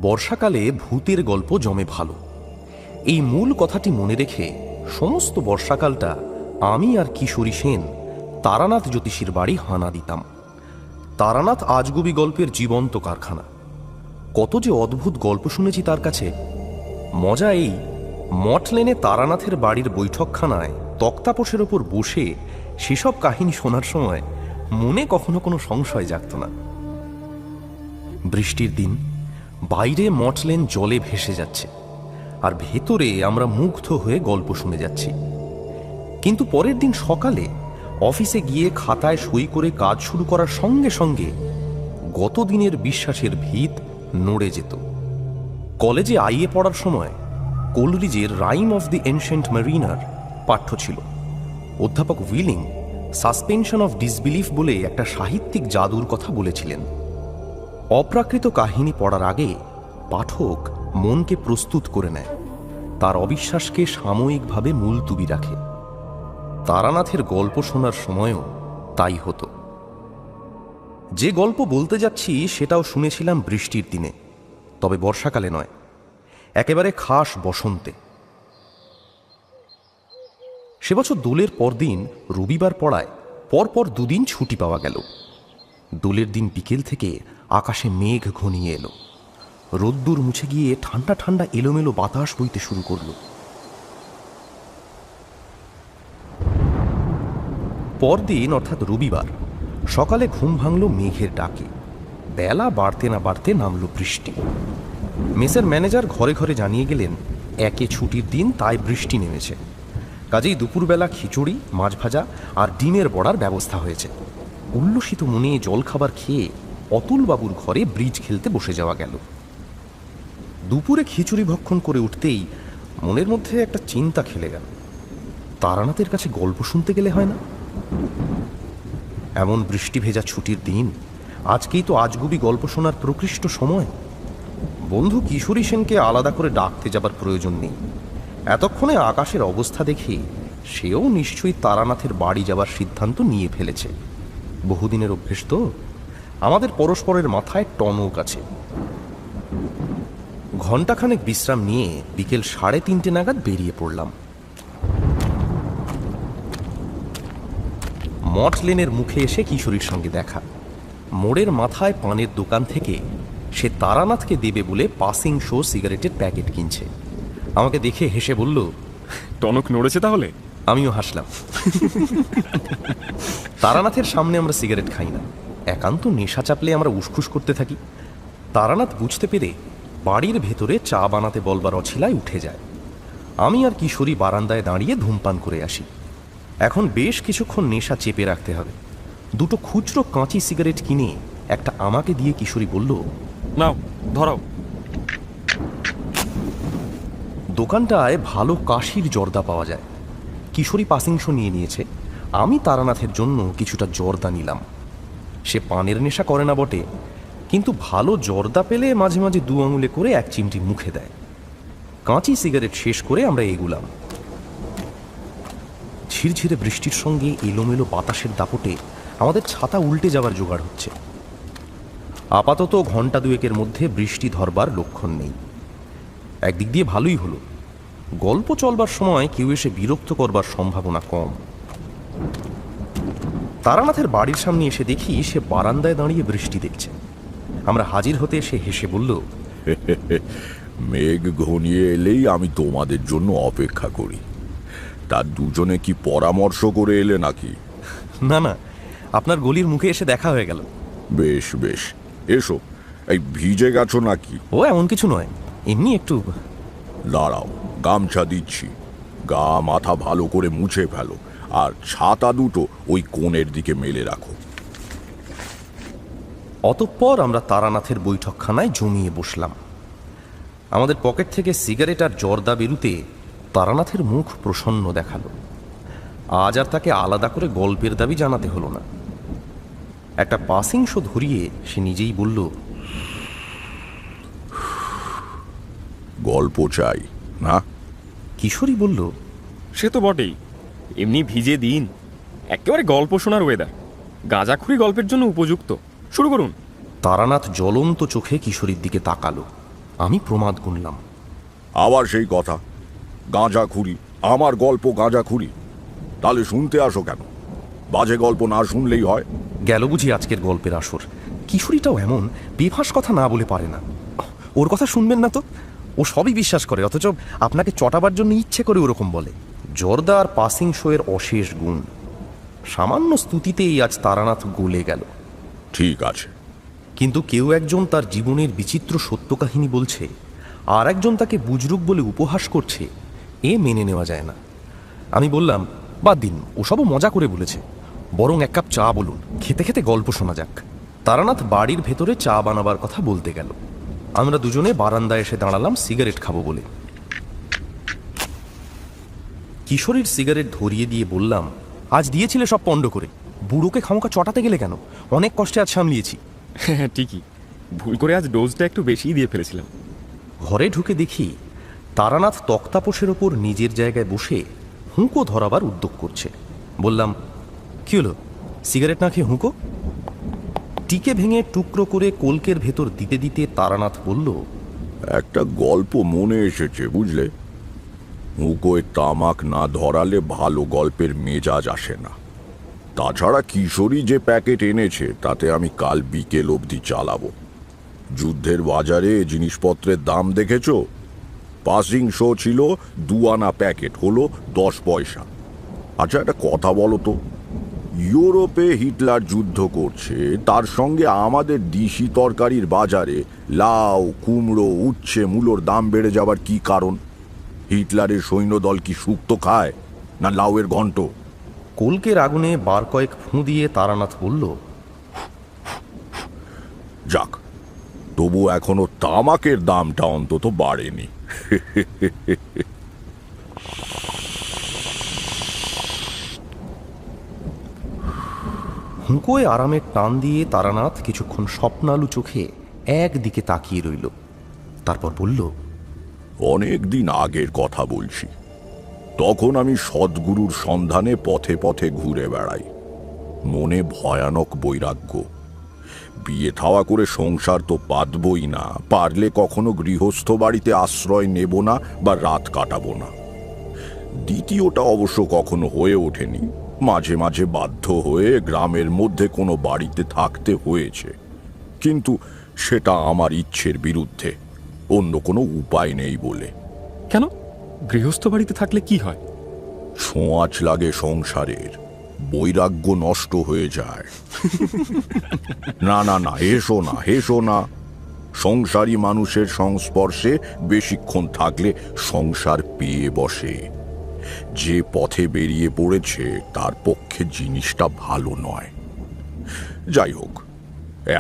বর্ষাকালে ভূতের গল্প জমে ভালো, এই মূল কথাটি মনে রেখে সমস্ত বর্ষাকালটা আমি আর কিশোরী সেন তারানাথ জ্যোতিষীর বাড়ি হানা দিতাম। তারানাথ আজগুবি গল্পের জীবন্ত কারখানা। কত যে অদ্ভুত গল্প শুনেছি তার কাছে। মজা এই, মঠ লেনে তারানাথের বাড়ির বৈঠকখানায় তক্তাপোষের ওপর বসে সেসব কাহিনী শোনার সময় মনে কখনো কোনো সংশয় জাগত না। বৃষ্টির দিন, বাইরে মঠলেন জলে ভেসে যাচ্ছে, আর ভেতরে আমরা মুগ্ধ হয়ে গল্প শুনে যাচ্ছি। কিন্তু পরের দিন সকালে অফিসে গিয়ে খাতায় সই করে কাজ শুরু করার সঙ্গে সঙ্গে গত দিনের বিশ্বাসের ভিত নড়ে যেত। কলেজে আইএ পড়ার সময় কোলরিজের rime of the ancient mariner পাঠ্য ছিল। অধ্যাপক উইলিং সাসপেনশন অফ ডিসবিলিফ বলে একটা সাহিত্যিক জাদুর কথা বলেছিলেন। অপ্রাকৃত কাহিনী পড়ার আগে পাঠক মনকে প্রস্তুত করে নেয়, তার অবিশ্বাসকে সাময়িকভাবে মুলতুবি রাখে। তারানাথের গল্প শোনার সময়ও তাই হতো। যে গল্প বলতে যাচ্ছি সেটাও শুনেছিলাম বৃষ্টির দিনে, তবে বর্ষাকালে নয়, একেবারে খাস বসন্তে। সে বছর দোলের পরদিন রবিবার পড়ায় পরপর দুদিন ছুটি পাওয়া গেল। দোলের দিন বিকেল থেকে আকাশে মেঘ ঘনিয়ে এলো, রোদ্দুর মুছে গিয়ে ঠান্ডা ঠান্ডা এলোমেলো বাতাস বইতে শুরু করল। পরদিন অর্থাৎ রবিবার সকালে ঘুম ভাঙল মেঘের ডাকে। বেলা বাড়তে না বাড়তে নামল বৃষ্টি। মেসের ম্যানেজার ঘরে ঘরে জানিয়ে গেলেন একে ছুটির দিন, তাই বৃষ্টি নেমেছে। কাজেই দুপুরবেলা খিচুড়ি, মাছ ভাজা আর ডিমের বড়ার ব্যবস্থা হয়েছে। উল্লসিত মনে জলখাবার খেয়ে অতুলবাবুর ঘরে ব্রিজ খেলতে বসে যাওয়া গেল। দুপুরে খিচুড়ি ভক্ষণ করে উঠতেই মনের মধ্যে একটা চিন্তা খেলে গেল, তারানাথের কাছে গল্প শুনতে গেলে হয় না? এমন বৃষ্টি ভেজা ছুটির দিন, আজকেই তো আজগুবি গল্প শোনার প্রকৃষ্ট সময়। বন্ধু কিশোরী সেনকে আলাদা করে ডাকতে যাবার প্রয়োজন নেই। এতক্ষণে আকাশের অবস্থা দেখে সেও নিশ্চয়ই তারানাথের বাড়ি যাবার সিদ্ধান্ত নিয়ে ফেলেছে। বহুদিনের অভ্যেস তো, আমাদের পরস্পরের মাথায় টনক আছে। ঘণ্টাখানেক বিশ্রাম নিয়ে বিকেল 3:30 নাগাদ বেরিয়ে পড়লাম। মঠ লেনের মুখে এসে কিশোরীর সঙ্গে দেখা। মোড়ের মাথায় পানের দোকান থেকে সে তারানাথকে দেবে বলে পাসিং শো সিগারেটের প্যাকেট কিনছে। আমাকে দেখে হেসে বলল, টনক নড়েছে তাহলে? আমিও হাসলাম। তারানাথের সামনে আমরা সিগারেট খাই না, একান্ত নেশা চাপলে আমরা উসখুস করতে থাকি। তারানাথ বুঝতে পেরে বাড়ির ভেতরে চা বানাতে বলবার অছিলায় উঠে যায়। আমি আর কিশোরী বারান্দায় দাঁড়িয়ে ধূমপান করে আসি। এখন বেশ কিছুক্ষণ নেশা চেপে রাখতে হবে। দুটো খুচরো কাঁচি সিগারেট কিনে একটা আমাকে দিয়ে কিশোরী বলল, নাও ধরাও। দোকানটায় ভালো কাশির জর্দা পাওয়া যায়। কিশোরী পাসিংশ নিয়ে নিয়েছে, আমি তারানাথের জন্য কিছুটা জর্দা নিলাম। সে পানের নেশা করে না বটে, কিন্তু ভালো জর্দা পেলে মাঝে মাঝে 2 আঙুলে করে 1 চিমটি মুখে দেয়। কাঁচি সিগারেট শেষ করে আমরা এগুলাম। ঝিরঝিরে বৃষ্টির সঙ্গে এলোমেলো বাতাসের দাপটে আমাদের ছাতা উল্টে যাবার জোগাড় হচ্ছে। আপাতত ঘণ্টা 2-এর মধ্যে বৃষ্টি ধরবার লক্ষণ নেই। একদিক দিয়ে ভালোই হলো, গল্প চলবার সময় কেউ এসে বিরক্ত করবার সম্ভাবনা কম। তারানাথের বাড়ির সামনে এসে দেখি সে বারান্দায় দাঁড়িয়ে বৃষ্টি দেখছে। আমরা হাজির হতে সে হেসে বলল, মেঘ ঘনিয়ে এলেই আমি তোমাদের জন্য অপেক্ষা করি। তার দুজনে কি পরামর্শ করে এলে নাকি? না না, আপনার গলির মুখে এসে দেখা হয়ে গেল। বেশ বেশ, এসো। এই ভিজে গেছো নাকি? ও এমন কিছু নয়, এমনি একটু। দাঁড়াও, গামছা দিচ্ছি। গা মাথা ভালো করে মুছে ফেলো, আর ছাতা দুটো ওই কোণের দিকে মেলে রাখো। অতঃপর আমরা তারানাথের বৈঠকখানায় জমিয়ে বসলাম। আমাদের পকেট থেকে সিগারেট আর জর্দা বেরুতে তারানাথের মুখ প্রসন্ন দেখালো। আজ আর তাকে আলাদা করে গল্পের দাবি জানাতে হলো না। একটা পাসিং শো ধরিয়ে সে নিজেই বলল, গল্প চাই না? কিশোরী বলল, সে তো বটেই, এমনি ভিজে দিন, একেবারে গল্প শোনার ওয়েদার। গাঁজাখুরি গল্পের জন্য উপযুক্ত। শুরু করুন। তারানাথ জ্বলন্ত চোখে কিশোরীর দিকে তাকালো। আমি প্রমাদ গুনলাম। আবার সেই কথা, গাঁজাখুরি, আমার গল্প গাঁজাখুরি। তাহলে শুনতে আসো কেন? বাজে গল্প না শুনলেই হয়। গেল বুঝি আজকের গল্পের আসর। কিশোরীটাও এমন বেফাস কথা না বলে পারে না। ওর কথা শুনবেন না তো, ও সবই বিশ্বাস করে, অথচ আপনাকে চটাবার জন্য ইচ্ছে করে ওরকম বলে। জর্দা আর পাসিং শোয়ের অশেষ গুণ। সামান্য স্তুতিতেই আজ তারানাথ গলে গেল। ঠিক আছে, কিন্তু কেউ একজন তার জীবনের বিচিত্র সত্য কাহিনী বলছে, আর একজন তাকে বুজরুক বলে উপহাস করছে, এ মেনে নেওয়া যায় না। আমি বললাম, বাদ দিন, ওসবও মজা করে বলেছে, বরং এক কাপ চা বলুন, খেতে খেতে গল্প শোনা যাক। তারানাথ বাড়ির ভেতরে চা বানাবার কথা বলতে গেল। আমরা দুজনে বারান্দায় এসে দাঁড়ালাম সিগারেট খাবো বলে। কিশোরীর সিগারেট ধরিয়ে দিয়ে বললাম, আজ দিয়েছিলে সব পণ্ড করে, বুড়োকে খামোকা চটাতে গেলে কেন? অনেক কষ্টে আজ সামলিয়েছি। হ্যাঁ ঠিকই, ভুল করে আজ ডোজটা একটু বেশিই দিয়ে ফেলেছিলাম। ঘরে ঢুকে দেখি তারানাথ তক্তাপোষের ওপর নিজের জায়গায় বসে হুঁকো ধরাবার উদ্যোগ করছে। বললাম, কি হলো, সিগারেট না খেয়ে হুঁকো? টিকে ভেঙে টুকরো করে কলকের ভেতর দিতে দিতে তারানাথ বলল, একটা গল্প মনে এসেছে বুঝলে। হুঁকোয় তামাক না ধরালে ভালো গল্পের মেজাজ আসে না। তাছাড়া কিশোরী যে প্যাকেট এনেছে তাতে আমি কাল বিকেল অবধি চালাবো। যুদ্ধের বাজারে জিনিসপত্রের দাম দেখেছো? পাসিং শো ছিল 2 আনা প্যাকেট, হলো 10 পয়সা। আচ্ছা একটা কথা বলো তো, ইউরোপে হিটলার যুদ্ধ করছে, তার সঙ্গে আমাদের দিশি তরকারির বাজারে লাউ, কুমড়ো, উচ্ছে, মূলোর দাম বেড়ে যাবার কি কারণ? হিটলারের সৈন্যদল কি শুক্তো খায় না লাউয়ের ঘন্ট? কলকের আগুনে বার কয়েক ফুঁ দিয়ে তারানাথ বলল, যাক, তবু এখনো তামাকের দামটা অন্তত বাড়েনি। হুঁকোয় আরামের টান দিয়ে তারানাথ কিছুক্ষণ স্বপ্নালু চোখে একদিকে তাকিয়ে রইল। তারপর বলল, অনেক দিন আগের কথা বলছি। তখন আমি সদ্গুরুর সন্ধানে পথে পথে ঘুরে বেড়াই। মনে ভয়ানক বৈরাগ্য। বিয়ে থাওয়া করে সংসার তো বাঁধবই না, পারলে কখনো গৃহস্থ বাড়িতে আশ্রয় নেব না বা রাত কাটাবো না। দ্বিতীয়টা অবশ্য কখনো হয়ে ওঠেনি। মাঝে মাঝে বাধ্য হয়ে গ্রামের মধ্যে কোনো বাড়িতে থাকতে হয়েছে, কিন্তু সেটা আমার ইচ্ছের বিরুদ্ধে, অন্য কোনো উপায় নেই বলে। কেন, গৃহস্থ বাড়িতে থাকলে কি হয়? ছোঁয়াচ লাগে সংসারের, বৈরাগ্য নষ্ট হয়ে যায়। না না না, হেসো না, হেসো না। সংসারী মানুষের সংস্পর্শে বেশিক্ষণ থাকলে সংসার পেয়ে বসে। যে পথে বেরিয়ে পড়েছে তার পক্ষে জিনিসটা ভালো নয়। যাই হোক,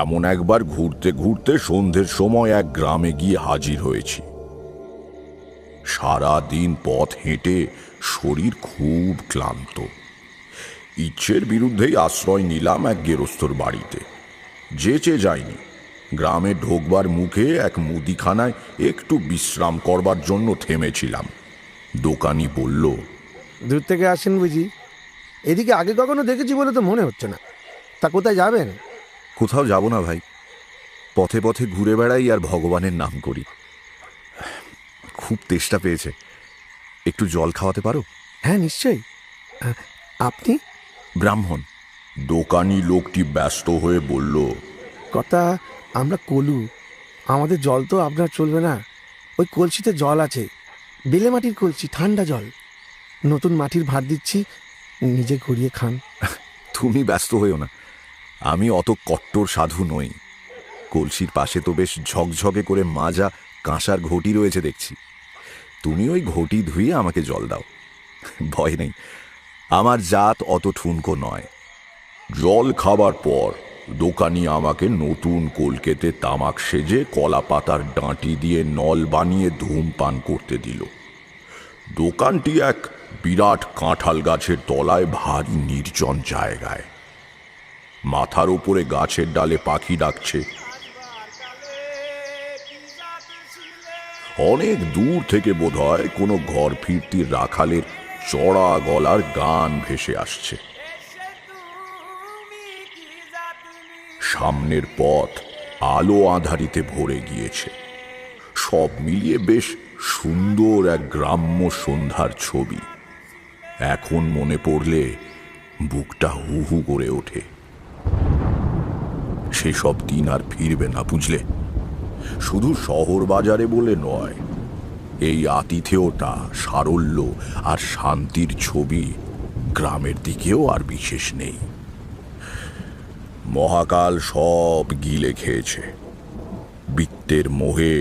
এমন একবার ঘুরতে ঘুরতে সন্ধ্যের সময় এক গ্রামে গিয়ে হাজির হয়েছি। সারা দিন পথ হেঁটে শরীর খুব ক্লান্ত। ইচ্ছের বিরুদ্ধেই আশ্রয় নিলাম এক গেরস্থর বাড়িতে। যেচে যাইনি। গ্রামে ঢোকবার মুখে এক মুদিখানায় একটু বিশ্রাম করবার জন্য থেমেছিলাম। দোকানি বলল, দূর থেকে আসেন বুঝি? এদিকে আগে কখনো দেখেছি বলে তো মনে হচ্ছে না। তা কোথায় যাবেন? কোথাও যাব না ভাই, পথে পথে ঘুরে বেড়াই আর ভগবানের নাম করি। খুব তেষ্টা পেয়েছে, একটু জল খাওয়াতে পারো? হ্যাঁ নিশ্চয়ই। আপনি? ব্রাহ্মণ। দোকানি লোকটি ব্যস্ত হয়ে বলল, কথা, আমরা কলু, আমাদের জল তো আপনার চলবে না। ওই কলসিতে জল আছে, বেলে মাটির কলসি, ঠান্ডা জল। নতুন মাটির ভাত দিচ্ছি, নিজে ঘুরিয়ে খান। তুমি ব্যস্ত হইও না, আমি অত কট্টর সাধু নই। কলসির পাশে তো বেশ ঝকঝকে করে মাজা কাঁসার ঘটি রয়েছে দেখছি। তুমি ওই ঘটি ধুয়ে আমাকে জল দাও, ভয় নেই, আমার জাত অত ঠুনকো নয়। জল খাবার পর দোকানি আমাকে নতুন কলকেতে তামাক সেজে কলা পাতার ডাঁটি দিয়ে নল বানিয়ে ধূমপান করতে দিল। দোকানটি এক বিরাট কাঁঠাল গাছের তলায় ভারী নির্জন জায়গায়। মাথার উপরে গাছের ডালে পাখি ডাকছে। অনেক দূর থেকে বোধহয় কোনো ঘর ফিরতির রাখালের চড়া গলার গান ভেসে আসছে। সামনের পথ আলো আঁধারিতে ভরে গিয়েছে। সব মিলিয়ে বেশ সুন্দর এক গ্রাম্য সন্ধ্যার ছবি। এখন মনে পড়লে বুকটা হু হু করে ওঠে। সেসব দিন আর ফিরবে না, বুঝলে। শুধু শহর বাজারে বলে নয়, এই আতিথেয়তা, সারল্য আর শান্তির ছবি গ্রামের দিকেও আর বিশেষ নেই। মহাকাল সব গিলে খেয়েছে। বৃত্তের মোহে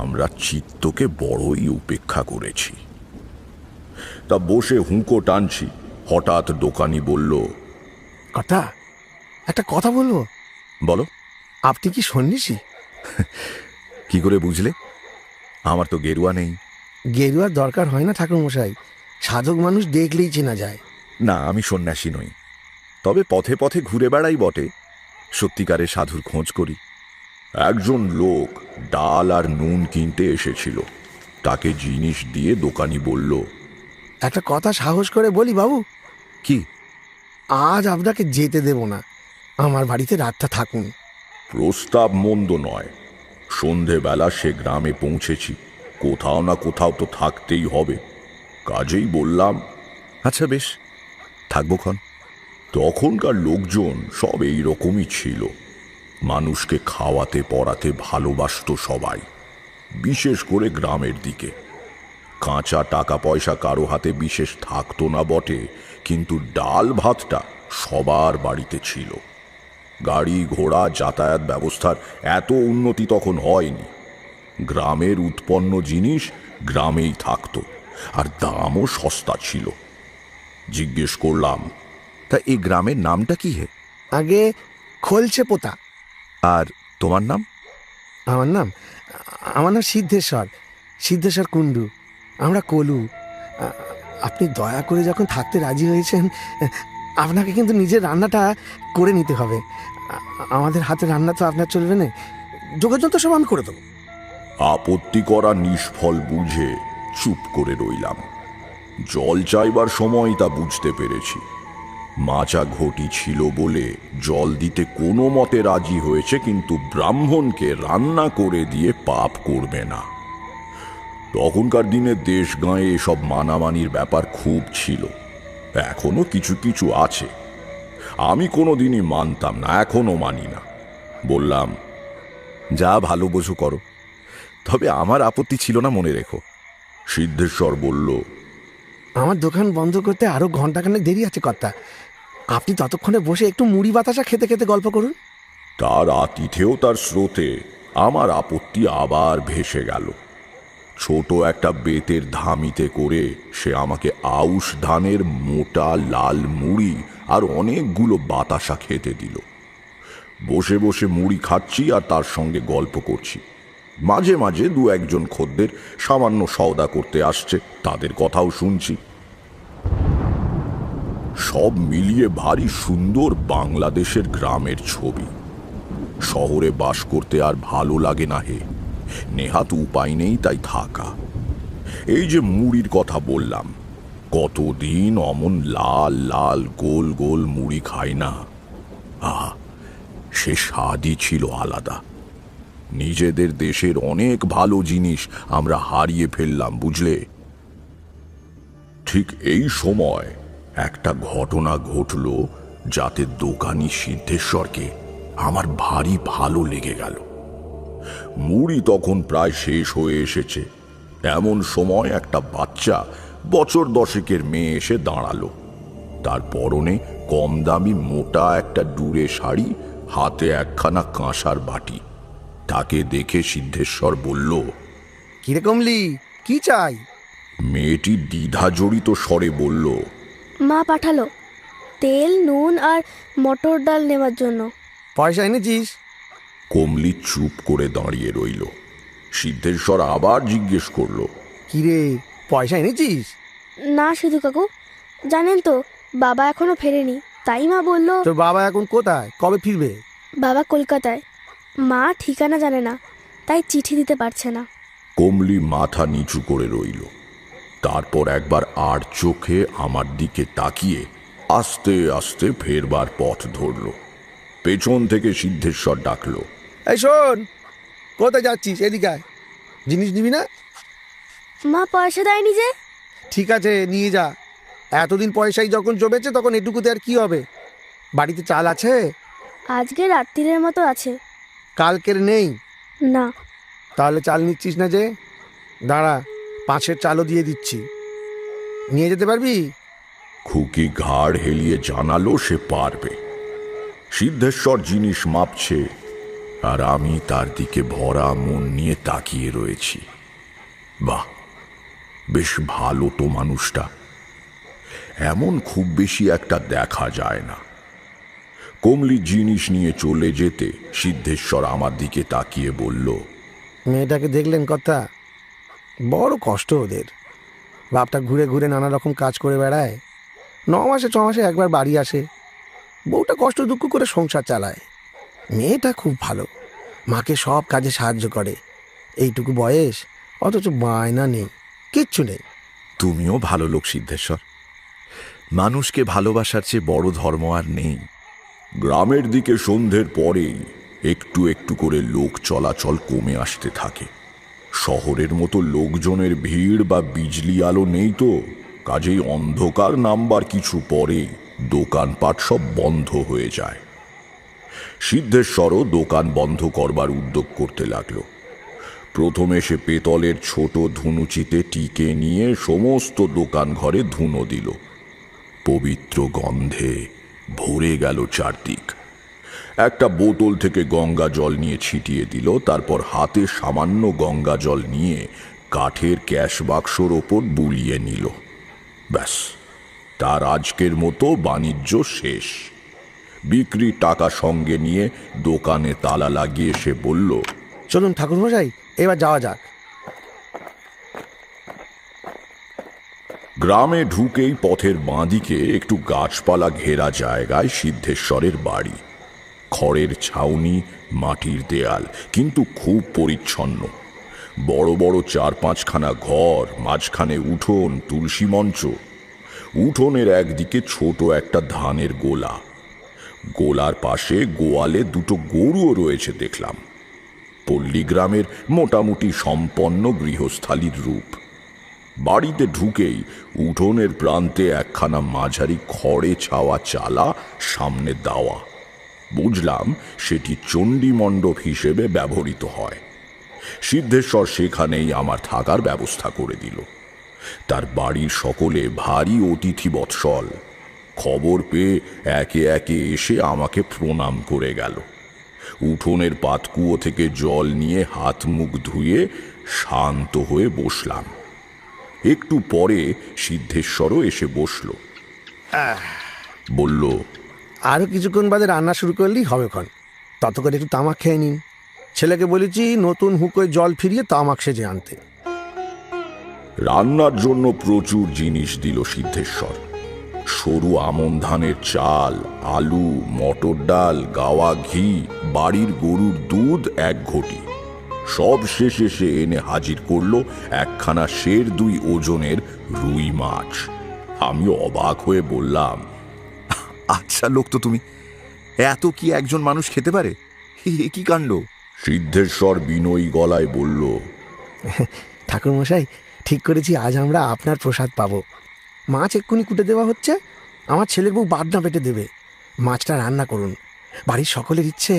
আমরা চিত্তকে বড়ই উপেক্ষা করেছি। তা বসে হুঁকো টানছি, হঠাৎ দোকানি বলল, কর্তা, একটা কথা বলবো। বলো। আপনি কি সন্ন্যাসী? কি করে বুঝলে? আমার তো গেরুয়া নেই। গেরুয়ার দরকার হয় না ঠাকুরমশাই, সাধক মানুষ দেখলেই চেনা যায়। না, আমি সন্ন্যাসী নই, তবে পথে পথে ঘুরে বেড়াই বটে। সত্যিকারের সাধুর খোঁজ করি। একজন লোক ডাল আর নুন কিনতে এসেছিল। তাকে জিনিস দিয়ে দোকানি বলল, একটা কথা সাহস করে বলি বাবু, কি? আজ আপনাকে যেতে দেব না, আমার বাড়িতে রাতটা থাকুন। প্রস্তাব মন্দ নয়। সন্ধেবেলা সে গ্রামে পৌঁছেছি, কোথাও না কোথাও তো থাকতেই হবে। কাজেই বললাম, আচ্ছা বেশ, থাকবো ক্ষণ। তখনকার লোকজন সব এই রকমই ছিল। মানুষকে খাওয়াতে পরাতে ভালোবাসত সবাই, বিশেষ করে গ্রামের দিকে। কাঁচা টাকা পয়সা কারো হাতে বিশেষ থাকতো না বটে, কিন্তু ডাল ভাতটা সবার বাড়িতে ছিল। গাড়ি ঘোড়া যাতায়াত ব্যবস্থার এত উন্নতি তখন হয়নি। গ্রামের উৎপন্ন জিনিস গ্রামেই থাকতো, আর দামও সস্তা ছিল। জিজ্ঞেস করলাম, তা এই গ্রামের নামটা কি হে? আগে খোলছে পোতা। আর তোমার নাম? আমার নাম সিদ্ধেশ্বর, সিদ্ধেশ্বর কুণ্ডু। আমরা কলু। আপনি দয়া করে যখন থাকতে রাজি হয়েছেন, আপনাকে কিন্তু নিজের রান্নাটা করে নিতে হবে। আমাদের হাতে রান্না তো আপনার চলবে না, যোগাযোগ তো সব আমি করে দেবো। আপত্তি করা নিষ্ফল বুঝে চুপ করে রইলাম। জল চাইবার সময় তা বুঝতে পেরেছি। মাচা ঘটি ছিল বলে জল দিতে কোনো মতে রাজি হয়েছে, কিন্তু ব্রাহ্মণকে রান্না করে দিয়ে পাপ করবে না। তখনকার দিনে দেশ গাঁয়ে এসব মানামানির ব্যাপার খুব ছিল, এখনো কিছু কিছু আছে। আমি কোনোদিনই মানতাম না, এখনো মানি না। বললাম, যা ভালো বোঝো করো, তবে আমার আপত্তি ছিল না, মনে রেখো। সিদ্ধেশ্বর বলল, আমার দোকান বন্ধ করতে আরো ঘন্টাখানেক দেরি আছে কর্তা। আপনি ততক্ষণে বসে একটু মুড়ি বাতাসা খেতে খেতে গল্প করুন। তার আতিথেয়তার স্রোতে আমার আপত্তি আবার ভেসে গেল। ছোট একটা বেতের ধামিতে করে সে আমাকে আউশ ধানের মোটা লাল মুড়ি আর অনেকগুলো বাতাসা খেতে দিল। বসে বসে মুড়ি খাচ্ছি আর তার সঙ্গে গল্প করছি। মাঝে মাঝে দু একজন খদ্দের সামান্য সওদা করতে আসছে, তাদের কথাও শুনছি। সব মিলিয়ে ভারী সুন্দর বাংলাদেশের গ্রামের ছবি। শহরে বাস করতে আর ভালো লাগে না হে, নেহাত উপায় নেই তাই থাকা। এই যে মুড়ির কথা বললাম, কতদিন অমন লাল লাল গোল গোল মুড়ি খাই না। আহা, সে স্বাদই ছিল আলাদা। নিজেদের দেশের অনেক ভালো জিনিস আমরা হারিয়ে ফেললাম, বুঝলে। ঠিক এই সময় একটা ঘটনা ঘটল, যাতে দোকানি সিদ্ধেশ্বরকে আমার ভারী ভালো লেগে গেল। মুড়ি তখন প্রায় শেষ হয়ে এসেছে। এমন সময় একটা বাচ্চা বছর 10 মেয়ে এসে দাঁড়ালো। তার পরনে কম দামি মোটা একটা ডুরে শাড়ি, হাতে একখানা কাঁসার বাটি। তাকে দেখে সিদ্ধেশ্বর বলল, কিরে কমলি, কি চাই? মেয়েটি দ্বিধা জড়িত স্বরে বলল, মা পাঠালো তেল নুন আর মটর ডাল নেওয়ার জন্য। পয়সা এনেছিস? কমলি চুপ করে দাঁড়িয়ে রইল। সিদ্ধেশ্বর আবার জিজ্ঞেস করল, কিরে, পয়সা এনেছিস? না সিধু কাকু, জানেন তো বাবা এখনো ফেরেনি, তাই মা বলল। তোর বাবা এখন কোথায়, কবে ফিরবে? বাবা কলকাতায়, মা ঠিকানা জানে না, তাই চিঠি দিতে পারছে না। কমলি মাথা নিচু করে রইল। তারপর একবার আর চোখে আমার দিকে তাকিয়ে আস্তে আস্তে ফেরবার পথ ধরল। পেছন থেকে সিদ্ধেশ্বর ডাকল, এই শোন, কোথায় যাচ্ছিস? এদিকে আয়। জিনিস নিবি না? মা পয়সা দেয়নি যে। ঠিক আছে, নিয়ে যা। এতদিন পয়সাই যখন জমেছে তখন এটুকুতে আর কি হবে? বাড়িতে চাল আছে? আজকে রাত্রিরের মতো আছে। কালকের নেই? না। তাহলে চাল নিচ্ছিস না যে? দাঁড়া, 5-এর চালও দিয়ে দিচ্ছি, নিয়ে যেতে পারবি? খুকি ঘাড় হেলিয়ে জানালো সে পারবে। সিদ্ধেশ্বর জিনিস মাপছে আর আমি তার দিকে ভরা মন নিয়ে তাকিয়ে রয়েছি। বাহ, বেশ ভালো তো মানুষটা। এমন খুব বেশি একটা দেখা যায় না। কমলি জিনিস নিয়ে চলে যেতে সিদ্ধেশ্বর আমার দিকে তাকিয়ে বলল, মেয়েটাকে দেখলেন কথা? বড় কষ্ট ওদের। বাপটা ঘুরে ঘুরে নানা রকম কাজ করে বেড়ায়, 9 মাসে 6 মাসে একবার বাড়ি আসে। বউটা কষ্ট দুঃখ করে সংসার চালায়। মেয়েটা খুব ভালো, মাকে সব কাজে সাহায্য করে। এইটুকু বয়স, অথচ বায়না নেই, কিচ্ছু নেই। তুমিও ভালো লোক সিদ্ধেশ্বর। মানুষকে ভালোবাসার চেয়ে বড় ধর্ম আর নেই। গ্রামের দিকে সন্ধ্যের পরেই একটু একটু করে লোক চলাচল কমে আসতে থাকে। শহরের মতো লোকজনের ভিড় বা বিজলি আলো নেই তো, কাজেই অন্ধকার নামবার কিছু পরেই দোকানপাট সব বন্ধ হয়ে যায়। সিদ্ধেশ্বরও দোকান বন্ধ করবার উদ্যোগ করতে লাগলো। প্রথমে সে পেতলের ছোট ধুনুচিতে টিকে নিয়ে সমস্ত দোকান ঘরে ধুনো দিল। পবিত্র গন্ধে ভরে গেল চারদিক। একটা বোতল থেকে গঙ্গা জল নিয়ে ছিটিয়ে দিল, তারপর হাতে সামান্য গঙ্গা জল নিয়ে কাঠের ক্যাশ বাক্সর ওপর বুলিয়ে নিল। ব্যাস, তার আজকের মতো বাণিজ্য শেষ। বিক্রির টাকা সঙ্গে নিয়ে দোকানে তালা লাগিয়ে সে বলল, চলুন ঠাকুরমশাই, এবার যাওয়া যাক। গ্রামে ঢুকেই পথের বাঁদিকে একটু গাছপালা ঘেরা জায়গায় সিদ্ধেশ্বরের বাড়ি। খড়ের ছাউনি, মাটির দেয়াল, কিন্তু খুব পরিচ্ছন্ন। বড় বড় 4-5খানা ঘর, মাঝখানে উঠোন, তুলসী মঞ্চ। উঠোনের একদিকে ছোট একটা ধানের গোলা। গোলার পাশে গোয়ালে 2টো গরুও রয়েছে দেখলাম। পল্লীগ্রামের মোটামুটি সম্পন্ন গৃহস্থালির রূপ। বাড়িতে ঢুকেই উঠোনের প্রান্তে একখানা মাঝারি খড়ে ছাওয়া চালা, সামনে দাওয়া। বুঝলাম সেটি চণ্ডী মণ্ডপ হিসেবে ব্যবহৃত হয়। সিদ্ধেশ্বর সেখানেই আমার থাকার ব্যবস্থা করে দিল। তার বাড়ির সকলে ভারী অতিথি বৎসল। খবর পেয়ে একে একে এসে আমাকে প্রণাম করে গেল। উঠোনের পাতকুয়ো থেকে জল নিয়ে হাত মুখ ধুয়ে শান্ত হয়ে বসলাম। একটু পরে সিদ্ধেশ্বরও এসে বসল। বলল, আরও কিছুক্ষণ বাদে রান্না শুরু করলেই হবে ক্ষণ। ততক্ষণ একটু তামাক খেয়ে নিন। ছেলেকে বলেছি নতুন হুকোয় জল ফিরিয়ে তামাক সেজে আনতে। রান্নার জন্য প্রচুর জিনিস দিল সিদ্ধেশ্বর। সরু আমন ধানের চাল, আলু, মটর ডাল, গাওয়া ঘি, বাড়ির গরুর দুধ 1 ঘটি। সব শেষে সে এনে হাজির করলো একখানা 1.5 ওজনের রুই মাছ। আমি অবাক হয়ে বললাম, আচ্ছা লোক তো তুমি, এত কি একজন মানুষ খেতে পারে? এ কি কাণ্ড! সিদ্ধেশ্বর বিনয়ী গলায় বলল, ঠাকুরমশাই, ঠিক করেছি আজ আমরা আপনার প্রসাদ পাবো। মাছ এক্ষুনি কুটে দেওয়া হচ্ছে। আমার ছেলের বউ বাদনা পেটে দেবে। মাছটা রান্না করুন, বাড়ির সকলের ইচ্ছে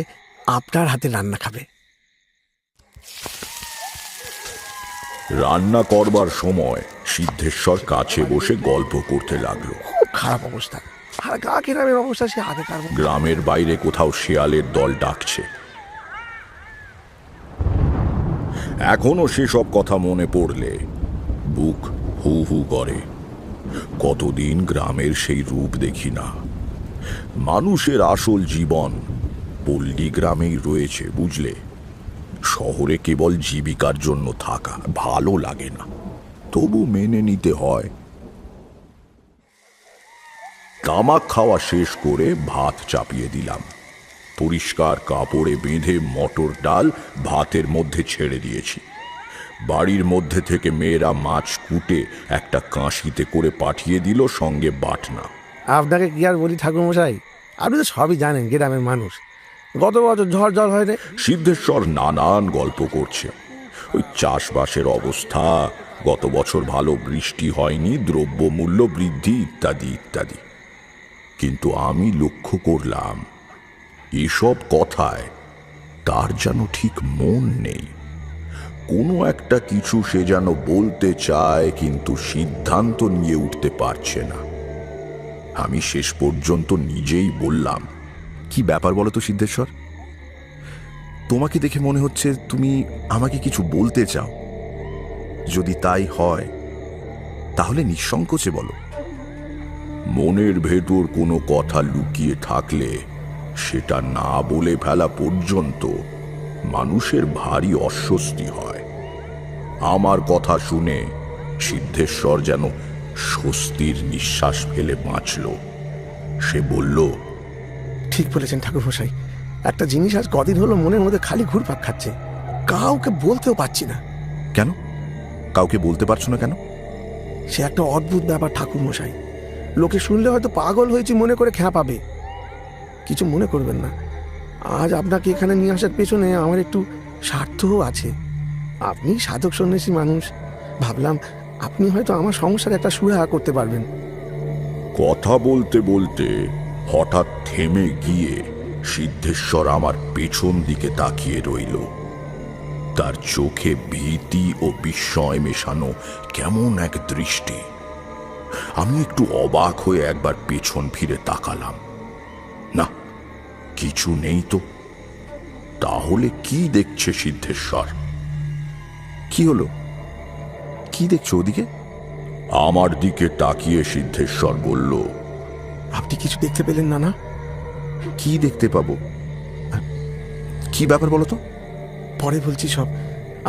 আপনার হাতে রান্না খাবে। রান্না করবার সময় সিদ্ধেশ্বর কাছে বসে গল্প করতে লাগলো। খুব খারাপ অবস্থা, আর গা কেরামের অবস্থা সে আগে কার। গ্রামের বাইরে কোথাও শেয়ালের দল ডাকছে। এখনো সেসব কথা মনে পড়লে বুক হু হু করে। কতদিন গ্রামের সেই রূপ দেখি না। মানুষের আসল জীবন পল্লী গ্রামেই রয়েছে, বুঝলে। শহরে কেবল জীবিকার জন্য থাকা ভালো লাগে না, তবু মেনে নিতে হয়। তামাক খাওয়া শেষ করে ভাত চাপিয়ে দিলাম। পরিষ্কার কাপড়ে বেঁধে মটর ডাল ভাতের মধ্যে ছেড়ে দিয়েছি। বাড়ির মধ্যে থেকে মেয়েরা মাছ কুটে একটা কাঁশিতে করে পাঠিয়ে দিল, সঙ্গে বাটনা। আপনাকে কি আর বলি ঠাকুরমশাই, আপনি তো সবই জানেন, গ্রামের মানুষ। গত বছর ঝড় জল হয় রে। সিদ্ধেশ্বর নানান গল্প করছে। ওই চাষবাসের অবস্থা, গত বছর ভালো বৃষ্টি হয়নি, দ্রব্যমূল্য বৃদ্ধি ইত্যাদি ইত্যাদি। কিন্তু আমি লক্ষ্য করলাম এসব কথায় তার যেন ঠিক মন নেই। কোনো একটা কিছু সে যেন বলতে চায়, কিন্তু সিদ্ধান্ত নিয়ে উঠতে পারছে না। আমি শেষ পর্যন্ত নিজেই বললাম, কি ব্যাপার বলো তো সিদ্ধেশ্বর? তোমাকে দেখে মনে হচ্ছে তুমি আমাকে কিছু বলতে চাও। যদি তাই হয় তাহলে নিঃসংকোচে বলো। মনের ভেতর কোনো কথা লুকিয়ে থাকলে সেটা না বলে ফেলা পর্যন্ত মানুষের ভারী অস্বস্তি হয়। আমার কথা শুনে সিদ্ধেশ্বর যেন স্বস্তির নিঃশ্বাস ফেলে বাঁচল। সে বলল, ঠিক বলেছেন ঠাকুরমশাই, একটা জিনিস আজ কদিন হলো মনের মধ্যে খালি ঘুরপাক খাচ্ছে, কাউকে বলতেও পারছি না। কেন কাউকে বলতে পারছো না কেন? সে একটা অদ্ভুত ব্যাপার ঠাকুরমশাই, লোকে শুনলে হয়তো পাগল হয়েছি মনে করে খেয়া পাবে। কিছু মনে করবেন না, আজ আপনাকে এখানে নিয়ে আসার পেছনে আমার একটু স্বার্থও আছে। আপনি সাধক সন্ন্যাসী মানুষ, ভাবলাম আপনি হয়তো আমার সমস্যার একটা সুরাহা করতে পারবেন। কথা বলতে বলতে হঠাৎ থেমে গিয়ে সিদ্ধেশ্বর আমার পেছন দিকে তাকিয়ে রইল। তার চোখে ভীতি ও বিস্ময় মেশানো কেমন এক দৃষ্টি। আমি একটু অবাক হয়ে একবার পেছন ফিরে তাকালাম। না, কিছু নেই তো। তাহলে কি দেখছে সিদ্ধেশ্বর? কি হলো? কি দেখছো ওদিকে? আমার দিকে তাকিয়ে সিদ্ধেশ্বর বলল, আপনি কিছু দেখতে পেলেন না? না, কি দেখতে পাবো? কি ব্যাপার বলো তো? পরে বলছি সব।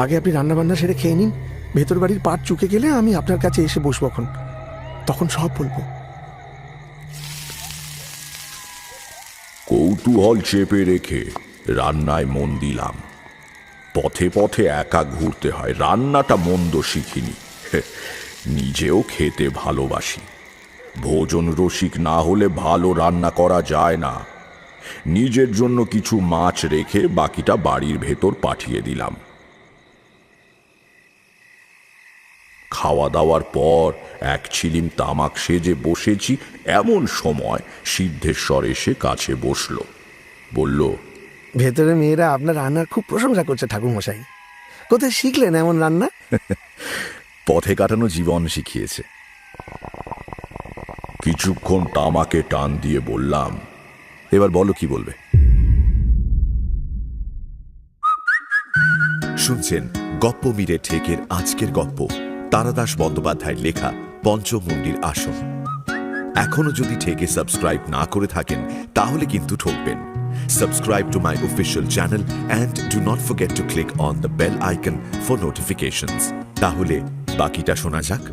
আগে আপনি রান্নাবান্না সেরে খেয়ে নিন, ভেতর বাড়ির পাট চুকে গেলে আমি আপনার কাছে এসে বসবো, তখন সব বলবো। কৌতূহল চেপে রেখে রান্নায় মন দিলাম। পথে পথে একা ঘুরতে হয়, রান্নাটা মন্দ শিখিনি। নিজেও খেতে ভালোবাসি। ভোজন রসিক না হলে ভালো রান্না করা যায় না। নিজের জন্য কিছু মাছ রেখে বাকিটা বাড়ির ভেতর পাঠিয়ে দিলাম। খাওয়া দাওয়ার পর এক ছিলিম তামাক সেজে বসেছি, এমন সময় সিদ্ধেশ্বর এসে কাছে বসল। বলল, ভেতরে মেয়েরা আপনার রান্নার খুব প্রশংসা করছে ঠাকুরমশাই। কোথায় শিখলেন এমন রান্না? পথে কাটানো জীবন শিখিয়েছে। কিছুক্ষণ তামাকে টান দিয়ে বললাম, এবার বলো কি বলবে। শুনছেন গপ্পমীরে ঠেকের আজকের গপ্প, তারাদাস বন্দ্যোপাধ্যায়ের লেখা পঞ্চমুণ্ডির আসন। এখনো যদি ঠেকে সাবস্ক্রাইব না করে থাকেন তাহলে কিন্তু ঠকবেন। Subscribe to my official channel and do not forget to click on the bell icon for notifications. তাহলে বাকিটা শোনা যাক।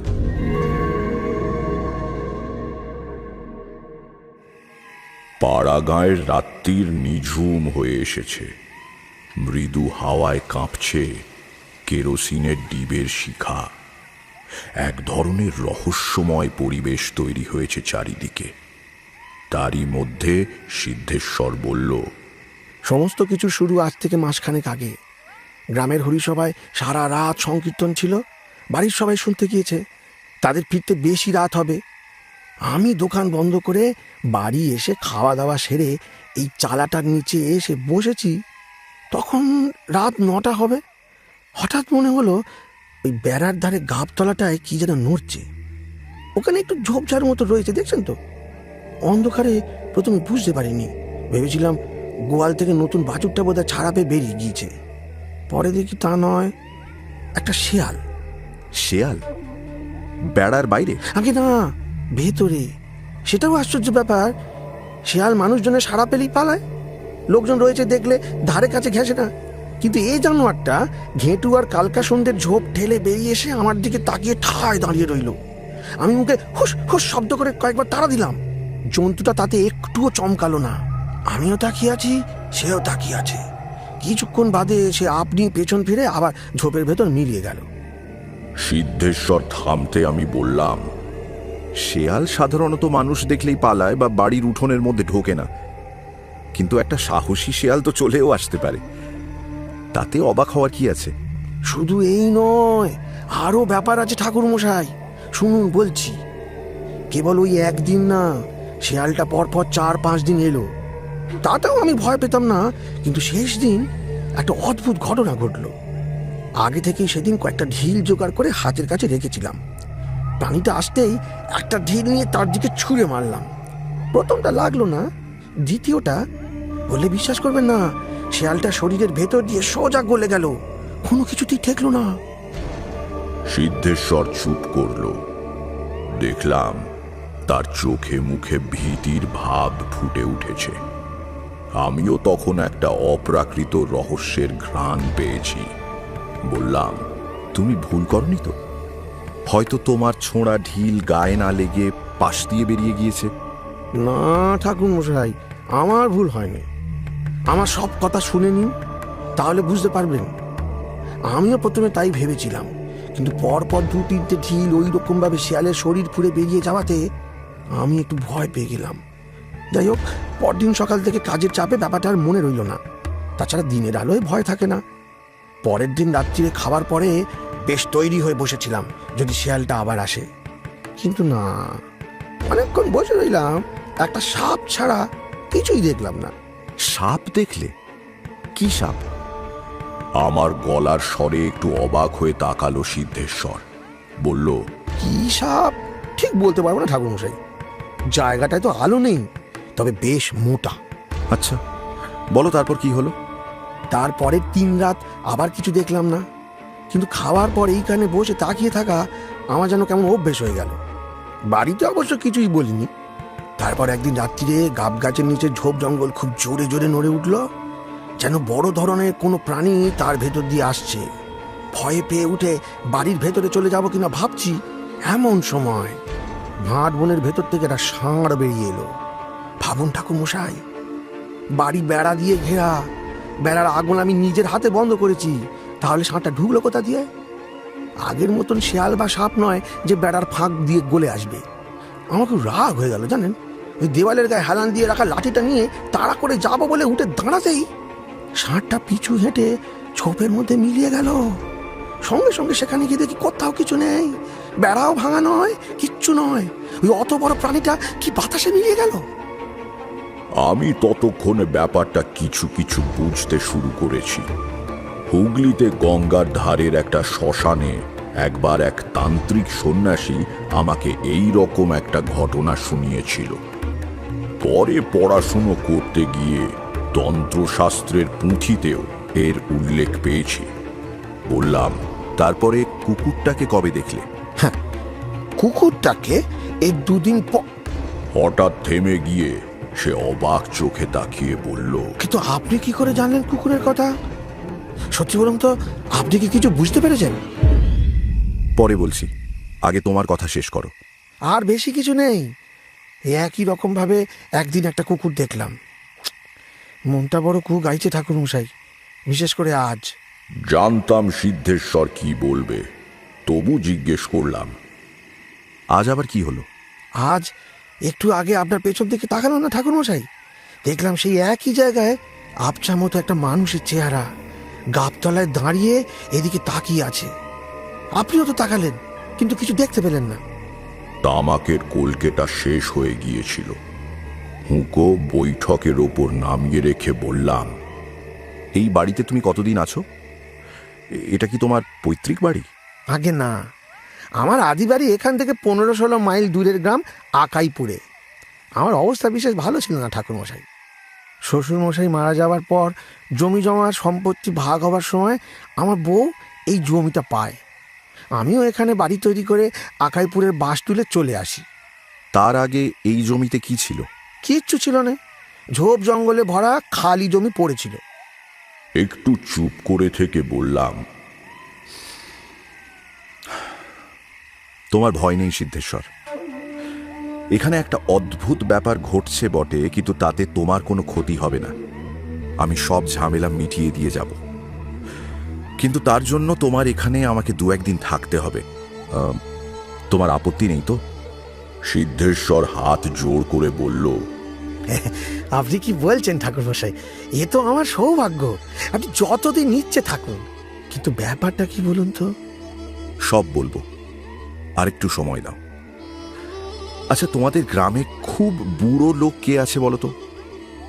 পাড়াগাঁয়ের রাত্রির নিঝুম হয়ে এসেছে। মৃদু হাওয়ায় কাঁপছে কেরোসিনের ডিবের শিখা। এক ধরনের রহস্যময় পরিবেশ তৈরি হয়েছে চারিদিকে। তারই মধ্যে সিদ্ধেশ্বর বলল, সমস্ত কিছু শুরু আজ থেকে মাসখানেক আগে। গ্রামের হরিসভায় সারা রাত সংকীর্তন ছিল, বাড়ির সবাই শুনতে গিয়েছে। তাদের ফিরতে বেশি রাত হবে। আমি দোকান বন্ধ করে বাড়ি এসে খাওয়া দাওয়া সেরে এই চালাটার নিচে এসে বসেছি। তখন রাত 9টা হবে। হঠাৎ মনে হলো ওই বেড়ার ধারে গাবতলাটায় কি যেন নড়ছে। ওখানে একটু ঝোপঝাড় মতো রয়েছে, দেখছেন তো? অন্ধকারে প্রথমে বুঝতে পারিনি, ভেবেছিলাম গোয়াল থেকে নতুন বাছুরটা বোধহয় ছাড়া পেয়ে বেরিয়ে গিয়েছে। পরে দেখি তা নয়, একটা শেয়াল। শেয়াল? বেড়ার বাইরে? আগে না, ভেতরে। সেটাও আশ্চর্য ব্যাপার, শেয়াল মানুষজনের সাড়া পেলেই পালায়। লোকজন রয়েছে দেখলে ধারে কাছে ঘেঁষে না। কিন্তু এই জানোয়ারটা ঘেঁটু আর কালকা সন্ধ্যের ঝোপ ঠেলে বেরিয়ে এসে আমার দিকে তাকিয়ে ঠায় দাঁড়িয়ে রইল। আমি মুখে হুস হুস শব্দ করে কয়েকবার তাড়া দিলাম। জন্তুটা তাতে একটুও চমকালো না। আমিও তাকিয়ে আছি, সেও তাকিয়ে আছে। কিছুক্ষণ বাদে সে আপনি পেছন ফিরে আবার ঝোপের ভেতর মিলিয়ে গেল। সিদ্ধেশ্বর থামতে আমি বললাম, শেয়াল সাধারণত মানুষ দেখলেই পালায় বা বাড়ির উঠোনের মধ্যে ঢোকে না, কিন্তু একটা সাহসী শেয়াল তো চলেও আসতে পারে। তাতে অবাক হওয়ার কি আছে? শুধু এই নয়, আরো ব্যাপার আছে ঠাকুর মশাই, শুনুন বলছি। কেবল ওই একদিন না, শেয়ালটা পরপর 4-5 দিন এলো। তাতেও আমি ভয় পেতাম না, কিন্তু শেষ দিন একটা অদ্ভুত ঘটনা ঘটলো। আগে থেকেই সেদিন কয়েকটা ঢিল জোগাড় করে হাতের কাছে রেখেছিলাম। প্রাণীটা আসতেই একটা ঢিল নিয়ে তার দিকে ছুঁড়ে মারলাম। প্রথমটা লাগলো না, দ্বিতীয়টা বললে বিশ্বাস করবেন না, শেয়ালটা শরীরের ভেতর দিয়ে সোজা গলে গেল, কোনো কিছুতেই ঠেকলো না। সিদ্ধেশ্বর চুপ করল। দেখলাম তার চোখে মুখে ভীতির ভাব ফুটে উঠেছে। আমিও তখন একটা অপ্রাকৃত রহস্যের ঘ্রাণ পেয়েছি। বললাম, তুমি ভুল করনি তো? হয়তো তোমার ছোঁড়া ঢিল গায়ে না লেগে পাশ দিয়ে বেরিয়ে গিয়েছে। না ঠাকুর মশাই, আমার ভুল হয়নি। আমার সব কথা শুনে নিন, তাহলে বুঝতে পারবেন। আমিও প্রথমে তাই ভেবেছিলাম, কিন্তু পরপর 2-3টে ঢিল ওই রকম ভাবে শেয়ালের শরীর ফুঁড়ে বেরিয়ে যাওয়াতে আমি একটু ভয় পেয়ে গেলাম। যাই হোক, পরদিন সকাল থেকে কাজের চাপে ব্যাপারটা আর মনে রইল না। তাছাড়া দিনের আলোয় ভয় থাকে না। পরের দিন রাত্রিরে খাবার পরে বেশ তৈরি হয়ে বসেছিলাম যদি শেয়ালটা আবার আসে, কিন্তু না। অনেকক্ষণ বসে রইলাম, একটা সাপ ছাড়া কিছুই দেখলাম না। সাপ দেখলে? কি সাপ? আমার গলার স্বরে একটু অবাক হয়ে তাকালো সিদ্ধেশ্বর। বলল, কি সাপ ঠিক বলতে পারবো না ঠাকুর মশাই। জায়গাটায় তো আলো নেই, তবে বেশ মোটা। আচ্ছা, বলো তারপর কি হলো? তারপরে 3 রাত আবার কিছু দেখলাম না, কিন্তু খাওয়ার পর এইখানে বসে তাকিয়ে থাকা আমার যেন কেমন অভ্যেস হয়ে গেল। বাড়িতে অবশ্য কিছুই বলিনি। তারপর একদিন রাত্রিরে গাব গাছের নিচে ঝোপ জঙ্গল খুব জোরে জোরে নড়ে উঠল, যেন বড় ধরনের কোনো প্রাণী তার ভেতর দিয়ে আসছে। ভয়ে পেয়ে উঠে বাড়ির ভেতরে চলে যাব কিনা ভাবছি, এমন সময় ভাট বনের ভেতর থেকে একটা ষাঁড় বেরিয়ে এলো। ভাবুন ঠাকুর মশাই, বাড়ি বেড়া দিয়ে ঘেরা, বেড়ার আগুন আমি নিজের হাতে বন্ধ করেছি, তাহলে ষাঁড়টা ঢুকলো কোথা দিয়ে? আগের মতন শেয়াল বা সাপ নয় যে বেড়ার ফাঁক দিয়ে গলে আসবে। আমার খুব রাগ হয়ে গেল জানেন। ওই দেওয়ালের গায়ে হেলান দিয়ে রাখা লাঠিটা নিয়ে তাড়া করে যাবো বলে উঠে দাঁড়াতেই ষাঁড়টা পিছু হেঁটে ছোপের মধ্যে মিলিয়ে গেল। সঙ্গে সঙ্গে সেখানে গিয়ে দেখি কোথাও কিছু নেই, বেড়াও ভাঙা নয়, কিচ্ছু নয়। ওই অত বড় প্রাণীটা কি বাতাসে মিলিয়ে গেল। আমি ততক্ষণে ব্যাপারটা কিছু কিছু বুঝতে শুরু করেছি। হুগলিতে গঙ্গার ধারের একটা শ্মশানে একবার এক তান্ত্রিক সন্ন্যাসী আমাকে এই রকম একটা ঘটনা শুনিয়েছিল। পরে পড়াশুনো করতে গিয়ে তন্ত্রশাস্ত্রের পুঁথিতেও এর উল্লেখ পেয়েছি। বললাম, তারপরে কুকুরটাকে কবে দেখলে? কুকুরটাকে এই 2 দিন পর। হঠাৎ থেমে গিয়ে সে অবাক চোখে তাকিয়ে বলল, কিন্তু আপনি কি করে জানলেন কুকুরের কথা? সত্যি বলুন তো, আপনি কি কিছু বুঝতে পেরেছেন? পরে বলছি, আগে তোমার কথা শেষ করো। আর বেশি কিছু নেই। একই রকম ভাবে একদিন একটা কুকুর দেখলাম। মনটা বড় কু গাইছে ঠাকুর মশাই, বিশেষ করে আজ। জানতাম সিদ্ধেশ্বর কি বলবে, তবু জিজ্ঞেস করলাম, আজ আবার কি হলো? আজ একটু আগে আপনার পেছন দিকে তাকালাম না ঠাকুর মশাই, দেখলাম সেই একই জায়গায় আবছা মতো একটা মানুষের চেহারা গাবতলায় দাঁড়িয়ে এদিকে তাকিয়ে আছে। আপনিও তো তাকালেন, কিন্তু কিছু দেখতে পেলেন না। তামাকের কলকেটা শেষ হয়ে গিয়েছিল। হুঁকো বৈঠকের ওপর নামিয়ে রেখে বললাম, এই বাড়িতে তুমি কতদিন আছো? এটা কি তোমার পৈতৃক বাড়ি? আগে না, আমার আদি বাড়ি এখান থেকে 15-16 মাইল দূরের গ্রাম আকাইপুরে। আমার অবস্থা বিশেষ ভালো ছিল না ঠাকুরমশাই। শ্বশুরমশাই মারা যাওয়ার পর জমি জমার সম্পত্তি ভাগ হবার সময় আমার বউ এই জমিটা পায়। আমিও এখানে বাড়ি তৈরি করে আকাইপুরের বাসটুলে চলে আসি। তার আগে এই জমিতে কি ছিল? কিচ্ছু ছিল না, ঝোপ জঙ্গলে ভরা খালি জমি পড়েছিল। একটু চুপ করে থেকে বললাম, তোমার ভয় নেই সিদ্ধেশ্বর। এখানে একটা অদ্ভুত ব্যাপার ঘটছে বটে, কিন্তু তাতে তোমার কোনো ক্ষতি হবে না। আমি সব ঝামেলা মিটিয়ে দিয়ে যাব, কিন্তু তার জন্য তোমার এখানে আমাকে 2-1 দিন থাকতে হবে। তোমার আপত্তি নেই তো? সিদ্ধেশ্বর হাত জোর করে বলল, আপনি কি বলছেন ঠাকুরমশাই, এ তো আমার সৌভাগ্য। আপনি যতদিন নিচ্ছে থাকুন, কিন্তু ব্যাপারটা কি বলুন তো? সব বলবো, আরেকটু সময় দাও। আচ্ছা, তোমাদের গ্রামে খুব বুড়ো লোক কে আছে বলো তো?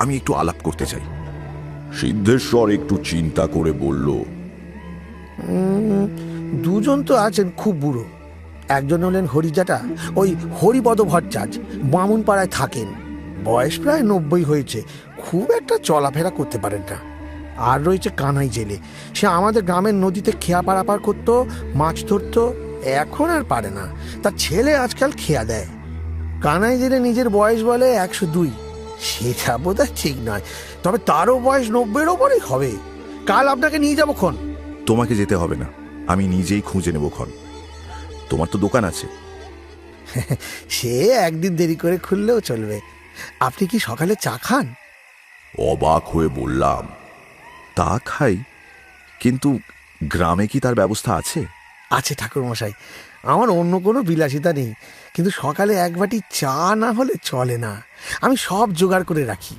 আমি একটু আলাপ করতে চাই। সিদ্ধেশ্বর একটু চিন্তা করে বলল, দুজন তো আছেন খুব বুড়ো। একজন হলেন হরিজাটা, ওই হরিপদ ভট্টাচার্য, বামুনপাড়ায় থাকেন। বয়স প্রায় 90 হয়েছে, খুব একটা চলাফেরা করতে পারেন না। আর রয়েছে কানাই জেলে, সে আমাদের গ্রামের নদীতে খেয়া পারাপার করতো, মাছ ধরতো, এখন আর পারে না। তার ছেলে আজকাল খেয়া দেয়। কানাই জেলে নিজের বয়স বলে 102, সেটা বোধহয় ঠিক নয়, তবে তারও বয়স 90-এর ওপরেই হবে। কাল আপনাকে নিয়ে যাবো খন। তোমাকে যেতে হবে না, আমি নিজেই খুঁজে নেব ক্ষণ। তোমার তো দোকান আছে। সে একদিন দেরি করে খুললেও চলবে। আপনি কি সকালে চা খান? অবাক হয়ে বললাম, তা খাই, কিন্তু গ্রামে কি তার ব্যবস্থা আছে? আছে ঠাকুরমশাই, আমার অন্য কোনো বিলাসিতা নেই, কিন্তু সকালে এক বাটি চা না হলে চলে না। আমি সব জোগাড় করে রাখি।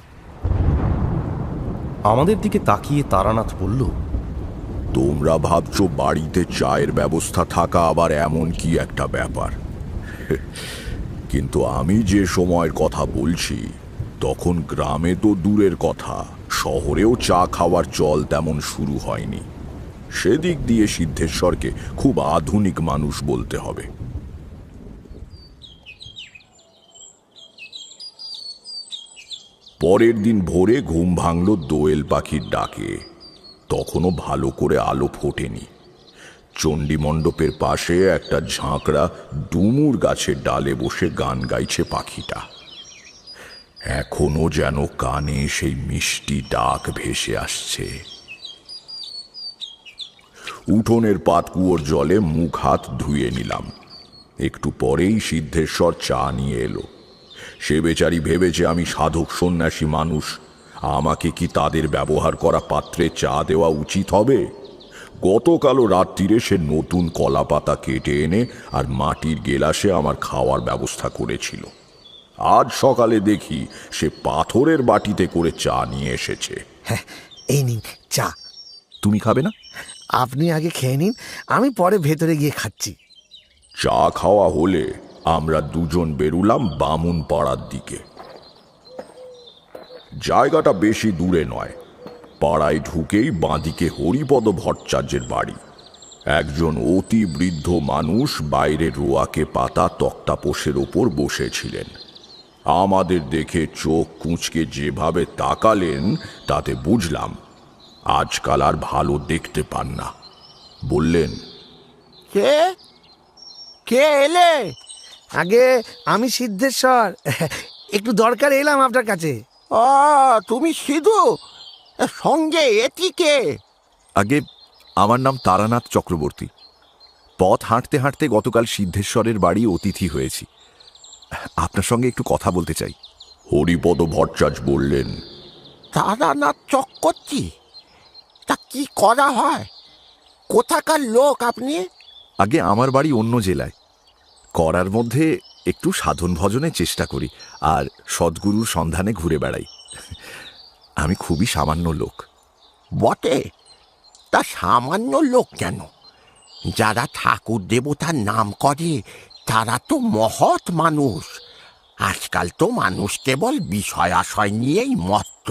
আমাদের দিকে তাকিয়ে তারানাথ বলল, তোমরা ভাবছো বাড়িতে চায়ের ব্যবস্থা থাকা আবার এমন কি একটা ব্যাপার? কিন্তু আমি যে সময়ের কথা বলছি তখন গ্রামে তো দূরের কথা, শহরেও চা খাওয়ার চল তেমন শুরু হয়নি। সেদিক দিয়ে সিদ্ধেশ্বরকে খুব আধুনিক মানুষ বলতে হবে। পরের দিন ভোরে ঘুম ভাঙল দোয়েল পাখির ডাকে। তখনও ভালো করে আলো ফোটেনি। চণ্ডী মণ্ডপের পাশে একটা ঝাঁকড়া ডুমুর গাছের ডালে বসে গান গাইছে পাখিটা। এখনো যেন কানে সেই মিষ্টি ডাক ভেসে আসছে। উঠোনের পাতকুয়োর জলে মুখ হাত ধুয়ে নিলাম। একটু পরেই সিদ্ধেশ্বর চা নিয়ে এলো। সে বেচারি ভেবেছে আমি সাধক সন্ন্যাসী মানুষ, আমাকে কি তাদের ব্যবহার করা পাত্রে চা দেওয়া উচিত হবে? গতকালও রাত্রিরে সে নতুন কলা পাতা কেটে এনে আর মাটির গেলাসে আমার খাওয়ার ব্যবস্থা করেছিল। আজ সকালে দেখি সে পাথরের বাটিতে করে চা নিয়ে এসেছে। হ্যাঁ, এই নিন চা। তুমি খাবে না? আপনি আগে খেয়ে নিন, আমি পরে ভেতরে গিয়ে খাচ্ছি। চা খাওয়া হলে আমরা দুজন বেরুলাম বামুন পাড়ার দিকে। জায়গাটা বেশি দূরে নয়। পাড়ায় ঢুকেই বাঁদিকে হরিপদ ভট্টাচার্যের বাড়ি। একজন অতি বৃদ্ধ মানুষ বাইরে রোয়াকে পাতা তক্তাপোষের ওপর বসেছিলেন। আমাদের দেখে চোখ কুঁচকে যেভাবে তাকালেন তাতে বুঝলাম আজকাল আর ভালো দেখতে পান না। বললেন, কে কে এলে? আগে আমি সিদ্ধেশ্বর, একটু দরকার এলাম আপনার কাছে। তুমি সিধু, সঙ্গে এটি কে? আগে আমার নাম তারানাথ চক্রবর্তী। পথ হাঁটতে হাঁটতে গতকাল সিদ্ধেশ্বরের বাড়ি অতিথি হয়েছি। আপনার সঙ্গে একটু কথা বলতে চাই। হরিপদ ভট্টাচার্য বললেন, তারানাথ চক্রবর্তী? তা কি করা হয়? কোথাকার লোক আপনি? আগে আমার বাড়ি অন্য জেলায়। করার মধ্যে একটু সাধন ভজনের চেষ্টা করি আর সদ্গুরুর সন্ধানে ঘুরে বেড়াই। আমি খুবই সামান্য লোক। বটে, তা সামান্য লোক কেন? যারা ঠাকুর দেবতার নাম করে তারা তো মহৎ মানুষ। আজকাল তো মানুষ কেবল বিষয় আশয় নিয়েই মত্ত।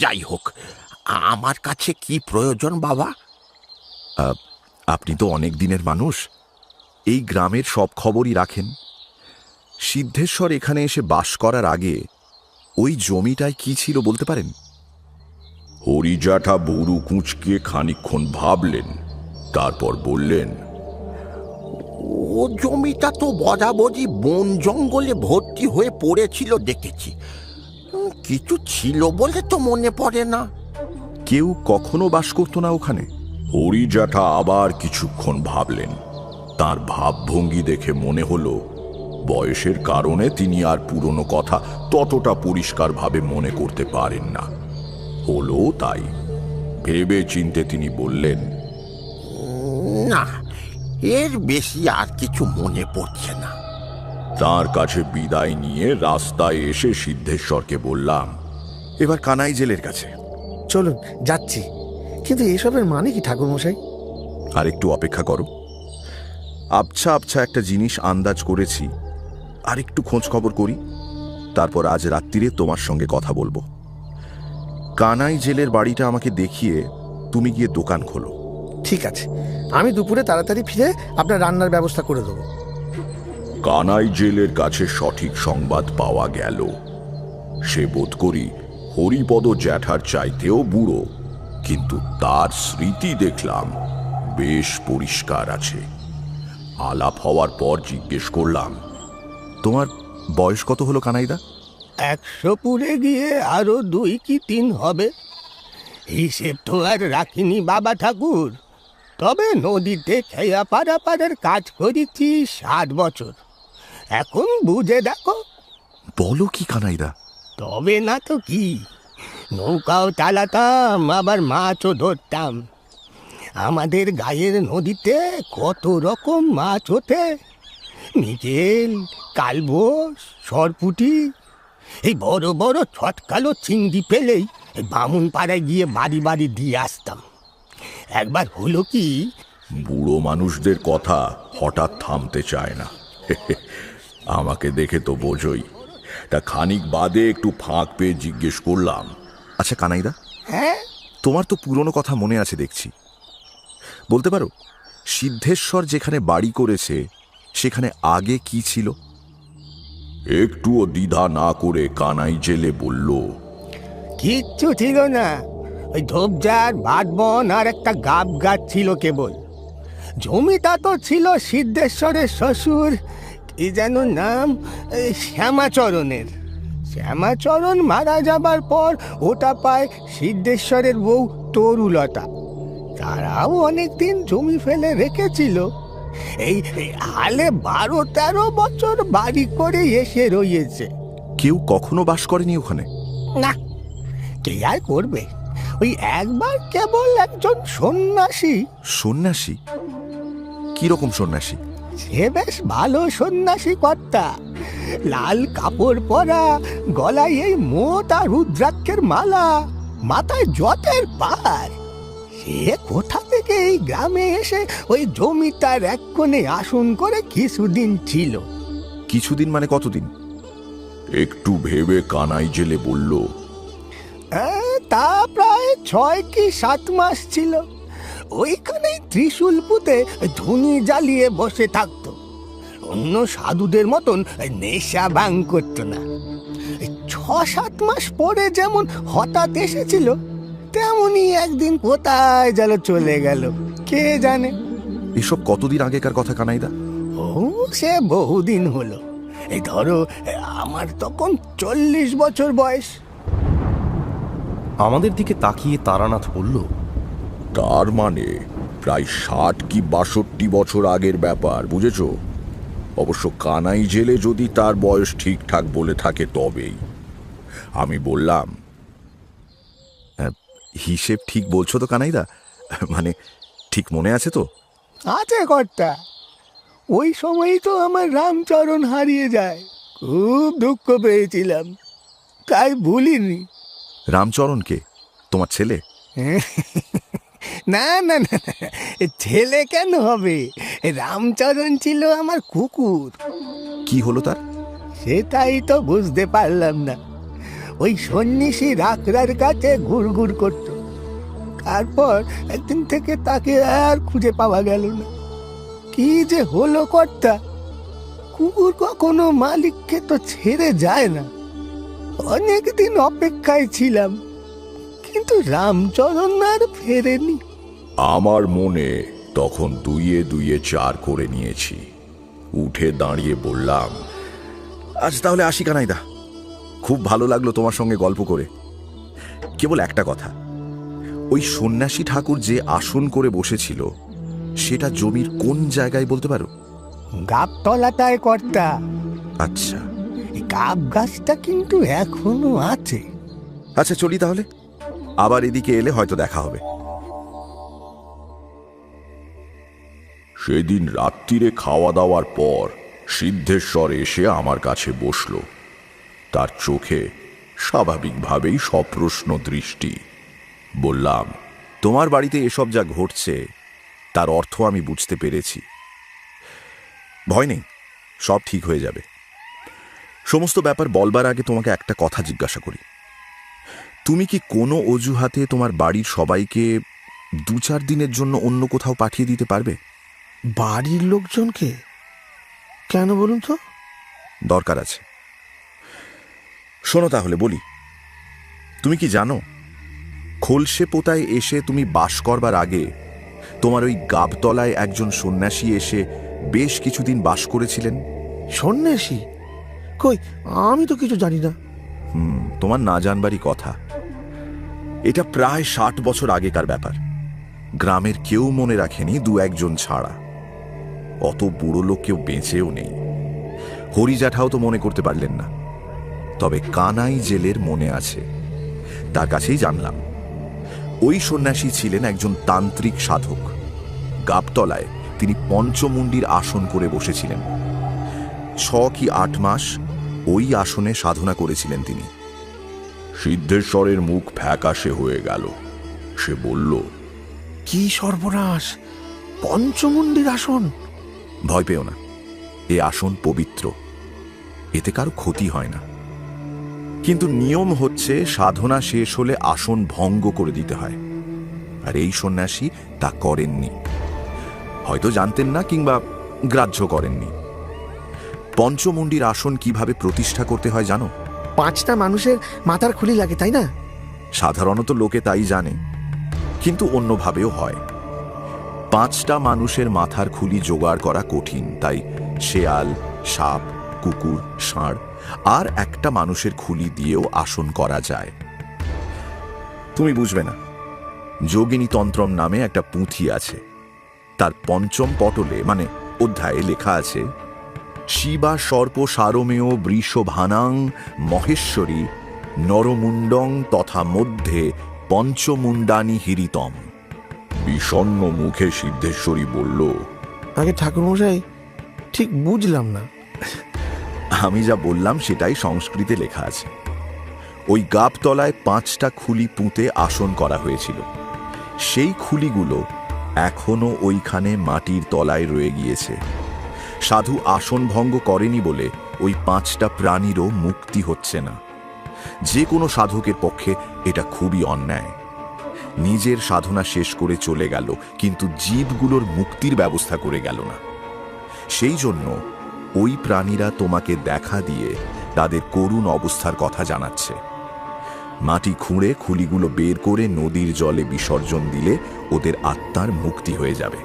যাই হোক, আমার কাছে কি প্রয়োজন বাবা? আপনি তো অনেক দিনের মানুষ, এই গ্রামের সব খবরই রাখেন। সিদ্ধেশ্বর এখানে এসে বাস করার আগে ওই জমিটায় কি ছিল বলতে পারেন? হরিজাঠা বুড়ু কুঁচকে খানিকক্ষণ ভাবলেন, তারপর বললেন, ও জমিটা তো বরাবরই বন জঙ্গলে ভর্তি হয়ে পড়েছিল দেখেছি। কিছু ছিল বলে তো মনে পড়ে না। কেউ কখনো বাস করতো না ওখানে? হরিজাঠা আবার কিছুক্ষণ ভাবলেন। তার ভাবভঙ্গি দেখে মনে হলো বয়সের কারণে তিনি আর পুরনো কথা ততটা পরিষ্কারভাবে মনে করতে পারেন না। হলো তাই। ভেবে চিন্তে তিনি বললেন, না, এর বেশি আর কিছু মনে পড়ছে না। তার কাছে বিদায় নিয়ে রাস্তায় এসে সিদ্ধেশ্বরকে বললাম, এবার কানাই জেলের কাছে। চলুন যাচ্ছি, কিন্তু এসবের মানে কি ঠাকুরমশাই? আর একটু অপেক্ষা করো। আবছা আবছা একটা জিনিস আন্দাজ করেছি, আর একটু খোঁজ খবর করি, তারপর আজ রাত্রিরে তোমার সঙ্গে কথা বলবো। কানাই জেলের বাড়িটা আমাকে দেখিয়ে তুমি গিয়ে দোকান খোলো। ঠিক আছে, আমি দুপুরে তাড়াতাড়ি ফিরে আপনার রান্নার ব্যবস্থা করে দেবো। কানাই জেলের কাছে সঠিক সংবাদ পাওয়া গেল। সে বোধ করি হরিপদ জ্যাঠার চাইতেও বুড়ো, কিন্তু তার স্মৃতি দেখলাম বেশ পরিষ্কার আছে। আলাপ হওয়ার পর জিজ্ঞেস করলাম, তোমার বয়স কত হলো কানাইদা? 100 পুরে গিয়ে আরো 2 কি 3 হবে, হিসেব তো আর রাখিনি বাবা ঠাকুর। তবে নদীতে খেয়া পারাপারের কাজ করেছি 7 বছর। এখন বুঝে দেখো। বলো কি কানাইদা? তবে না তো কি, নৌকাও চালাতাম, আবার মাছও ধরতাম। আমাদের গায়ের নদীতে কত রকম মাছ ওঠে, মৃগেল, কালবোস, সরপুটি। এই বড় বড় ছটকালো চিংড়ি পেলেই এই বামুন পাড়ায় গিয়ে বাড়ি বাড়ি দিয়ে আসতাম। একবার হলো কি, বুড়ো মানুষদের কথা হঠাৎ থামতে চায় না। আমাকে দেখে তো বোঝই। তা খানিক বাদে একটু ফাঁক পেয়ে জিজ্ঞেস করলাম, আচ্ছা কানাইদা, হ্যাঁ, তোমার তো পুরনো কথা মনে আছে দেখছি। বলতে পারো সিদ্ধেশ্বর যেখানে বাড়ি করেছে সেখানে আগে কি ছিল? একটুও দ্বিধা না করে কানাই জেলে বলল, কিচ্ছু ছিল না। ওই ঝোপঝাড়, বাঁধবন আর একটা গাব গাছ ছিল কেবল। জমিটা তো ছিল সিদ্ধেশ্বরের শ্বশুর, কি যেন নাম, এই শ্যামাচরণের। শ্যামাচরণ মারা যাবার পর ওটা পায় সিদ্ধেশ্বরের বউ তরুলতা। তারাও অনেকদিন জমি ফেলে রেখেছিল। এই হালে 12-13 বছর বাড়ি করে এসে রয়েছে। কেউ কখনো বাস করেনি ওখানে? না, কে আর করবে? ওই একবার কেবল একজন সন্ন্যাসী। সন্ন্যাসী? কিরকম সন্ন্যাসী? সে বেশ ভালো সন্ন্যাসী কর্তা, লাল কাপড় পরা, গলায় এই মোট আর রুদ্রাক্ষের মালা, মাথায় জটের পার। সে কোথা থেকে এই গ্রামে এসে ওই জমিটার এক কোণে আসন করে কিছুদিন ছিল। কিছুদিন মানে কতদিন? একটু ভেবে কানাই জেলে বলল, তা প্রায় 6 কি 7 মাস ছিল। ওইখানেই ত্রিশূল পুঁতে ধুনি জ্বালিয়ে বসে থাকতো। অন্য সাধুদের মতন নেশা ভাঙ করতো না। 6-7 মাস পরে যেমন হঠাৎ এসেছিল, তেমনই একদিন কোথায় যেন চলে গেল, কে জানে। এসব কতদিন আগেকার কথা কানাইদা? ও সে বহুদিন হলো। এই ধরো, আমার তখন 40 বছর বয়স। আমাদের দিকে তাকিয়ে তারানাথ বলল, তার মানে প্রায় 60 কি 62 বছর আগের ব্যাপার, বুঝেছ? অবশ্য কানাই জেলে যদি তার বয়স ঠিকঠাক বলে থাকে তবেই। আমি বললাম, হিসেব ঠিক বলছো তো কানাইদা? মানে ঠিক মনে আছে তো? আছে কর্তা। ওই সময়ই তো আমার রামচরণ হারিয়ে যায়। খুব দুঃখ পেয়েছিলাম, তাই ভুলিনি। রামচরণকে? তোমার ছেলে? না না না না, ছেলে কেন হবে? রামচরণ ছিল আমার কুকুর। কি হলো তার? সেটাই তো বুঝতে পারলাম না। ওই সন্ন্যাসী রাকরার কাছে ঘুরঘুর করত। তারপর একদিন থেকে তাকে আর খুঁজে পাওয়া গেল না। কি যে হলো কর্তা, কুকুর কখনো মালিককে তো ছেড়ে যায় না। অনেকদিন অপেক্ষায় ছিলাম, কিন্তু রামচরণ আর ফেরেনি। আমার মনে তখন 2-2 4 করে নিয়েছি। উঠে দাঁড়িয়ে বললাম, আজ তাহলে আসি কানাইদা। খুব ভালো লাগলো তোমার সঙ্গে গল্প করে। কেবল একটা কথা, ওই সন্ন্যাসী ঠাকুর যে আসন করে বসেছিল সেটা জমির কোন জায়গায় বলতে পারো? গাবতলাটায় কর্তা। আচ্ছা। এই গাব গাছটা কিন্তু এখনো আছে। আচ্ছা চলি তাহলে, আবার এদিকে এলে হয়তো দেখা হবে। সেদিন রাত্রিরে খাওয়া দাওয়ার পর সিদ্ধেশ্বর এসে আমার কাছে বসল। তার চোখে স্বাভাবিকভাবেই সপ্রশ্ন দৃষ্টি। বললাম, তোমার বাড়িতে এসব যা ঘটছে তার অর্থ আমি বুঝতে পেরেছি। ভয় নেই, সব ঠিক হয়ে যাবে। সমস্ত ব্যাপার বলবার আগে তোমাকে একটা কথা জিজ্ঞাসা করি। তুমি কি কোনো অজুহাতে তোমার বাড়ির সবাইকে 2-4 দিনের জন্য অন্য কোথাও পাঠিয়ে দিতে পারবে? বাড়ির লোকজনকে? কেন বলুন তো? দরকার আছে। শোনো তাহলে বলি। তুমি কি জানো, খোলসে পোতায় এসে তুমি বাস করবার আগে তোমার ওই গাবতলায় একজন সন্ন্যাসী এসে বেশ কিছুদিন বাস করেছিলেন? সন্ন্যাসী? কই, আমি তো কিছু জানি না। তোমার না জানবারই কথা। এটা প্রায় 60 বছর আগেকার ব্যাপার। গ্রামের কেউ মনে রাখেনি, 2-1 জন ছাড়া। অত বুড়ো লোক কেউ বেঁচেও নেই। হরিজাঠাও তো মনে করতে পারলেন না। তবে কানাই জেলের মনে আছে। তার কাছেই জানলাম ওই সন্ন্যাসী ছিলেন একজন তান্ত্রিক সাধক। গাবতলায় তিনি পঞ্চমুণ্ডির আসন করে বসেছিলেন। 6 কি 8 মাস ওই আসনে সাধনা করেছিলেন তিনি। সিদ্ধেশ্বরের মুখ ফ্যাকাশে হয়ে গেল। সে বলল, কি সর্বনাশ! পঞ্চমুণ্ডির আসন? ভয় পেও না, এ আসন পবিত্র, এতে কারো ক্ষতি হয় না। কিন্তু নিয়ম হচ্ছে সাধনা শেষ হলে আসন ভঙ্গ করে দিতে হয়। আর এই সন্ন্যাসী তা করেননি। হয়তো জানতেন না কিংবা গ্রাহ্য করেননি। পঞ্চমুণ্ডির আসন কিভাবে প্রতিষ্ঠা করতে হয় জানো? 5টা মানুষের মাথার খুলি লাগে, তাই না? সাধারণত লোকে তাই জানে, কিন্তু অন্যভাবেও হয়। 5টা মানুষের মাথার খুলি জোগাড় করা কঠিন, তাই শেয়াল, সাপ, কুকুর, ষাঁড় আর একটা মানুষের খুলি দিয়েও আসন করা যায়। তুমি বুঝবে না। যোগিনী তন্ত্রম নামে একটা পুঁথি আছে। তার 5ম পটলে মানে অধ্যায়ে লেখা আছে, শিবা সর্প সারমেয় বৃষভানাং মহেশ্বরী নরমুণ্ডং তথা মধ্যে পঞ্চমুণ্ডানি হিরিতম। বিষণ্ণ মুখে সিদ্ধেশ্বরী বলল, আগে ঠাকুরমশাই, ঠিক বুঝলাম না। আমি যা বললাম সেটাই সংস্কৃতে লেখা আছে। ওই গাবতলায় 5টা খুলি পুঁতে আসন করা হয়েছিল। সেই খুলিগুলো এখনো ওইখানে মাটির তলায় রয়ে গিয়েছে। সাধু আসন ভঙ্গ করেনি বলে ওই 5টা প্রাণীরও মুক্তি হচ্ছে না। যে কোনো সাধকের পক্ষে এটা খুবই অন্যায়। নিজের সাধনা শেষ করে চলে গেল, কিন্তু জীবগুলোর মুক্তির ব্যবস্থা করে গেল না। সেই জন্য ওই প্রাণীরা তোমাকে দেখা দিয়ে তাদের করুণ অবস্থার কথা জানাচ্ছে। মাটি খুঁড়ে খুলিগুলো বের করে নদীর জলে বিসর্জন দিলে ওদের আত্মার মুক্তি হয়ে যাবে।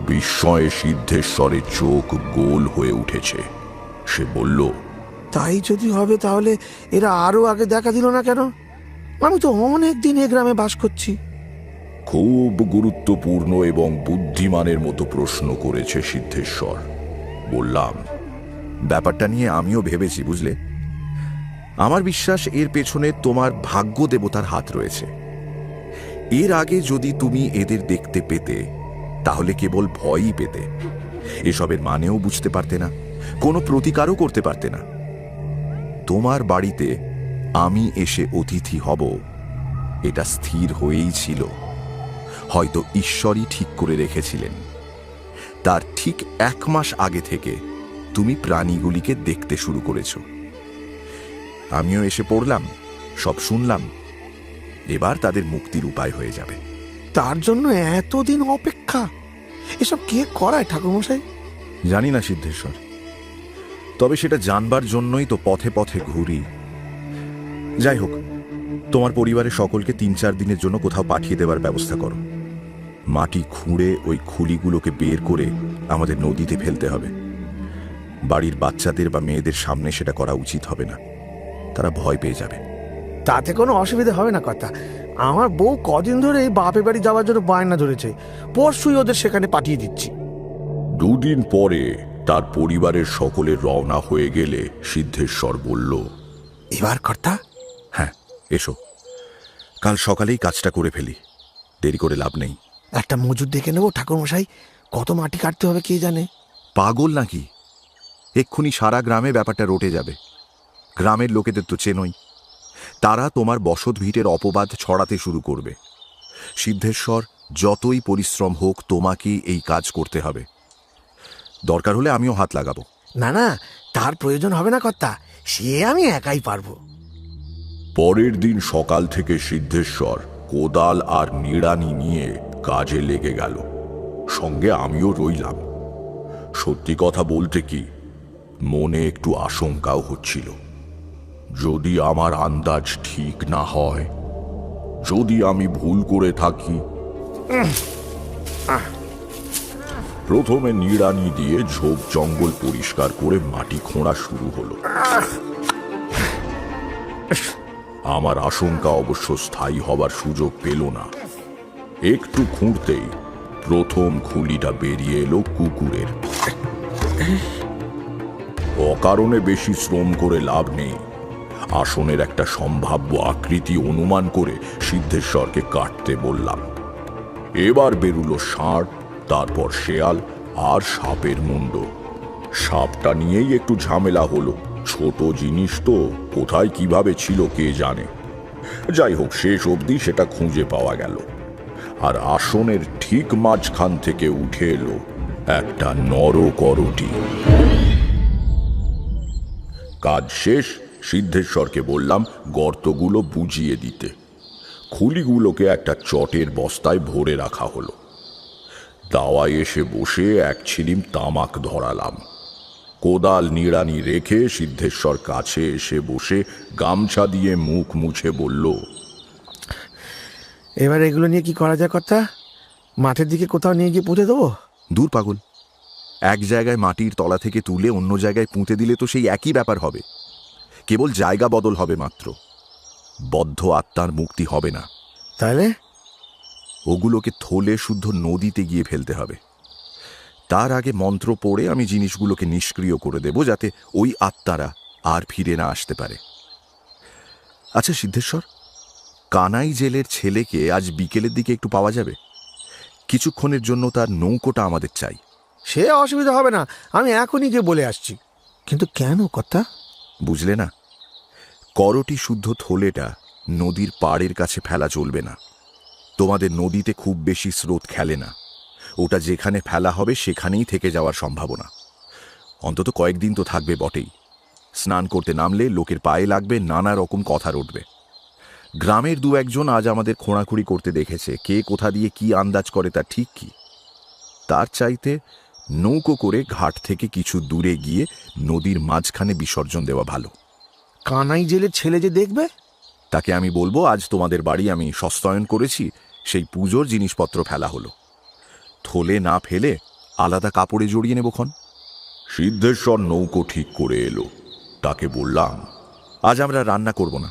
বিস্ময়ে সিদ্ধেশ্বরের চোখ গোল হয়ে উঠেছে। সে বলল, তাই যদি হবে তাহলে এরা আরো আগে দেখা দিল না কেন? আমি তো অনেক দিন এ গ্রামে বাস করছি। খুব গুরুত্বপূর্ণ এবং বুদ্ধিমানের মতো প্রশ্ন করেছে সিদ্ধেশ্বর। বললাম, ব্যাপারটা নিয়ে আমিও ভেবেছি, বুঝলে। আমার বিশ্বাস এর পেছনে তোমার ভাগ্য দেবতার হাত রয়েছে। এর আগে যদি তুমি এদের দেখতে পেতে তাহলে কেবল ভয়ই পেতে। এসবের মানেও বুঝতে পারতে না, কোনো প্রতিকারও করতে পারতে না। তোমার বাড়িতে আমি এসে অতিথি হব এটা স্থির হয়েই ছিল। হয়তো ঈশ্বরই ঠিক করে রেখেছিলেন। তার ঠিক 1 মাস আগে থেকে তুমি প্রাণীগুলিকে দেখতে শুরু করেছ। আমিও এসে পড়লাম, সব শুনলাম। এবার তাদের মুক্তির উপায় হয়ে যাবে। তার জন্য এতদিন অপেক্ষা? এসব কে করায় ঠাকুরমশাই? জানি না সিদ্ধেশ্বর, তবে সেটা জানবার জন্যই তো পথে পথে ঘুরি। যাই হোক, তোমার পরিবারের সকলকে 3-4 দিনের জন্য কোথাও পাঠিয়ে দেবার ব্যবস্থা করো। মাটি খুঁড়ে ওই খুলিগুলোকে বের করে আমাদের নদীতে ফেলতে হবে। বাড়ির বাচ্চাদের বা মেয়েদের সামনে সেটা করা উচিত হবে না, তারা ভয় পেয়ে যাবে। তাতে কোনো অসুবিধা হবে না কথা। আমার বউ কদিন ধরে এই বাপের বাড়ি যাওয়ার জন্য বায়না ধরেছে। পরশুই ওদের সেখানে পাঠিয়ে দিচ্ছি। 2 দিন পরে তার পরিবারের সকলে রওনা হয়ে গেলে সিদ্ধেশ্বর বলল, এবার কর্তা? হ্যাঁ, এসো। কাল সকালেই কাজটা করে ফেলি, দেরি করে লাভ নেই। একটা মজুর দেখে নেবো ঠাকুরমশাই। কত মাটি কাটতে হবে কে জানে। পাগল নাকি? এক্ষুনি সারা গ্রামে ব্যাপারটা রটে যাবে। গ্রামের লোকেদের তো চেনই, তারা তোমার বসত ভিটের অপবাদ ছড়াতে শুরু করবে। সিদ্ধেশ্বর, যতই পরিশ্রম হোক তোমাকেই এই কাজ করতে হবে। দরকার হলে আমিও হাত লাগাবো। না না, তার প্রয়োজন হবে না কর্তা, সে আমি একাই পারবো। পরের দিন সকাল থেকে সিদ্ধেশ্বর কোদাল আর নিড়ানি নিয়ে কাজে লেগে গেল। সঙ্গে আমিও রইলাম। সত্যি কথা বলতে কি, মনে একটু আশঙ্কাও হচ্ছিল। যদি আমার আন্দাজ ঠিক না হয়, যদি আমি ভুল করে থাকি। প্রথমে নিড়ানি দিয়ে ঝোপ জঙ্গল পরিষ্কার করে মাটি খোঁড়া শুরু হলো। আমার আশঙ্কা অবশ্য স্থায়ী হবার সুযোগ পেল না। একটু খুঁড়তেই প্রথম খুলিটা বেরিয়ে এলো কুকুরের। অকারণে বেশি শ্রম করে লাভ নেই। আসনের একটা সম্ভাব্য আকৃতি অনুমান করে সিদ্ধেশ্বরকে কাটতে বললাম। এবার বেরুলো ষাঁড়, তারপর শেয়াল আর সাপের মুন্ড। সাপটা নিয়েই একটু ঝামেলা হলো। ছোট জিনিস তো, কোথায় কিভাবে ছিল কে জানে। যাই হোক, শেষ অবধি সেটা খুঁজে পাওয়া গেল। আর আসনের ঠিক মাঝখান থেকে উঠে এলো একটা নরকরটি। কাজ শেষ। সিদ্ধেশ্বরকে বললাম গর্তগুলো বুঝিয়ে দিতে। খুলিগুলোকে একটা চটের বস্তায় ভরে রাখা হলো। দাওয়ায় এসে বসে এক ছিলিম তামাক ধরালাম। কোদাল নিড়ানি রেখে সিদ্ধেশ্বর কাছে এসে বসে গামছা দিয়ে মুখ মুছে বলল, এবার এগুলো নিয়ে কি করা যায় কর্তা? মাঠের দিকে কোথাও নিয়ে গিয়ে পুঁতে দেবো? দূর পাগল, এক জায়গায় মাটির তলা থেকে তুলে অন্য জায়গায় পুঁতে দিলে তো সেই একই ব্যাপার হবে। কেবল জায়গা বদল হবে মাত্র, বদ্ধ আত্মার মুক্তি হবে না। তাহলে ওগুলোকে থলে শুদ্ধ নদীতে গিয়ে ফেলতে হবে। তার আগে মন্ত্র পড়ে আমি জিনিসগুলোকে নিষ্ক্রিয় করে দেব, যাতে ওই আত্মারা আর ফিরে না আসতে পারে। আচ্ছা সিদ্ধেশ্বর, কানাই জেলের ছেলেকে আজ বিকেলের দিকে একটু পাওয়া যাবে? কিছুক্ষণের জন্য তার নৌকোটা আমাদের চাই। সে অসুবিধা হবে না, আমি এখনই গিয়ে বলে আসছি। কিন্তু কেন কর্তা? বুঝলে না, করটি শুদ্ধ থলেটা নদীর পাড়ের কাছে ফেলা চলবে না। তোমাদের নদীতে খুব বেশি স্রোত খেলে না। ওটা যেখানে ফেলা হবে সেখানেই থেকে যাওয়ার সম্ভাবনা। অন্তত কয়েকদিন তো থাকবে বটেই। স্নান করতে নামলে লোকের পায়ে লাগবে, নানা রকম কথা রটবে। গ্রামের দু একজন আজ আমাদের খোঁড়াখুঁড়ি করতে দেখেছে। কে কোথা দিয়ে কি আন্দাজ করে তা ঠিক কি? তার চাইতে নৌকো করে ঘাট থেকে কিছু দূরে গিয়ে নদীর মাঝখানে বিসর্জন দেওয়া ভালো। কানাই জেলের ছেলে যে দেখবে, তাকে আমি বলবো, আজ তোমাদের বাড়ি আমি সস্তায়ন করেছি, সেই পুজোর জিনিসপত্র ফেলা হলো। থলে না ফেলে আলাদা কাপড়ে জড়িয়ে নেবক্ষণ। সিদ্ধেশ্বর নৌকো ঠিক করে এলো। তাকে বললাম, আজ আমরা রান্না করব না।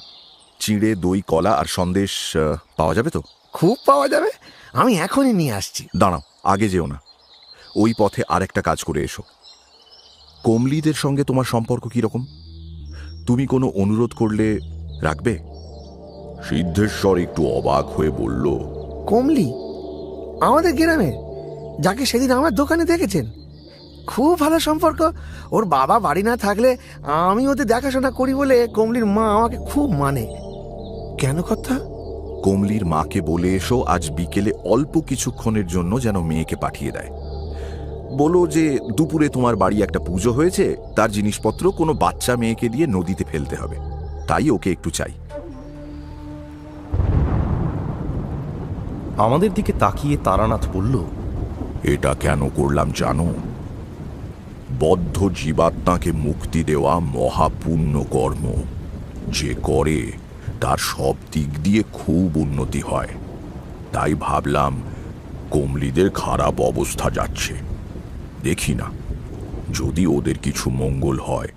চিঁড়ে, দই, কলা আর সন্দেশ পাওয়া যাবে তো? খুব পাওয়া যাবে, আমি এখনই নিয়ে আসছি। দাঁড়াও, আগে যেও না। ওই পথে আরেকটা কাজ করে এসো। কমলিদের সঙ্গে তোমার সম্পর্ক কীরকম? তুমি কোনো অনুরোধ করলে রাখবে? সিদ্ধেশ্বর একটু অবাক হয়ে বলল, কমলি আমাদের গ্রামে, যাকে সেদিন আমার দোকানে দেখেছেন? খুব ভালো সম্পর্ক। ওর বাবা বাড়ি না থাকলে আমি ওদের দেখাশোনা করি বলে কমলির মা আমাকে খুব মানে। কেন কথা? কমলির মাকে বলে এসো আজ বিকেলে অল্প কিছুক্ষণের জন্য যেন মেয়েকে পাঠিয়ে দেয়। বলো যে দুপুরে তোমার বাড়ি একটা পুজো হয়েছে, তার জিনিসপত্র কোনো বাচ্চা মেয়েকে দিয়ে নদীতে ফেলতে হবে, তাই ওকে একটু চাই। আমাদের দিকে তাকিয়ে তারানাথ বলল, এটা কেন করলাম জানো? বদ্ধ জীবাত্মাকে মুক্তি দেওয়া মহাপুণ্য কর্ম। যে করে তার সব দিক দিয়ে খুব উন্নতি হয়। তাই ভাবলাম কমলিদের খারাপ অবস্থা যাচ্ছে, দেখি না যদি ওদের কিছু মঙ্গল হয়।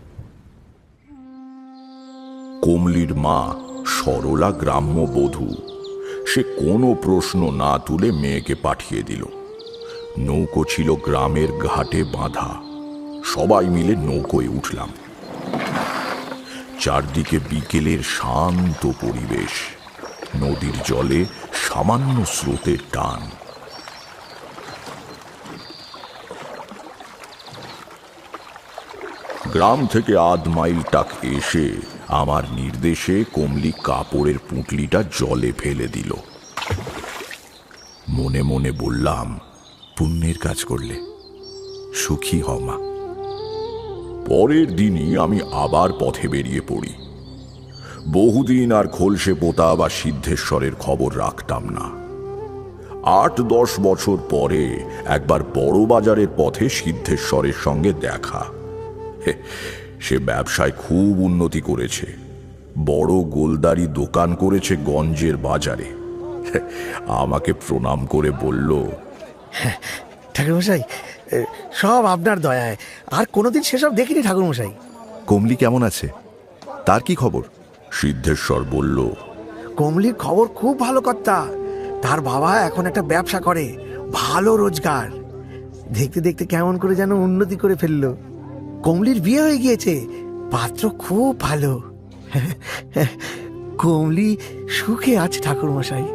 কমলির মা সরলা গ্রাম্য বধূ। সে কোনো প্রশ্ন না তুলে মেয়েকে পাঠিয়ে দিল। নৌকো ছিল গ্রামের ঘাটে বাঁধা। সবাই মিলে নৌকোয় উঠলাম। চারদিকে বিকেলের শান্ত পরিবেশ, নদীর জলে সামান্য স্রোতের টান। গ্রাম থেকে আধ মাইল টাক এসে আমার নির্দেশে কমলি কাপড়ের পুঁটলিটা জলে ফেলে দিল। মনে মনে বললাম, পুণ্যের কাজ করলে সুখী হও মা। পরের দিনই আমি আবার পথে বেরিয়ে পড়ি। বহুদিন আর খোলসে পোতা বা সিদ্ধেশ্বরের খবর রাখতাম না। 8-10 বছর পরে একবার বড় বাজারের পথে সিদ্ধেশ্বরের সঙ্গে দেখা। সে ব্যবসায় খুব উন্নতি করেছে, বড় গোলদারি দোকান করেছে গঞ্জের বাজারে। আমাকে প্রণাম করে বলল, ঠাকুরমশাই, সব আপনার দয়ায়, আর কোনোদিন সেসব দেখিনি ঠাকুরমশাই। কমলি কেমন আছে? তার কি খবর? সিদ্ধেশ্বর বলল, কমলির খবর খুব ভালো কর্তা। তার বাবা এখন একটা ব্যবসা করে, ভালো রোজগার। দেখতে দেখতে কেমন করে যেন উন্নতি করে ফেললো। কমলির বিয়ে হয়ে গিয়েছে, পাত্র খুব ভালো। কমলি সুখে আছে ঠাকুরমশাই।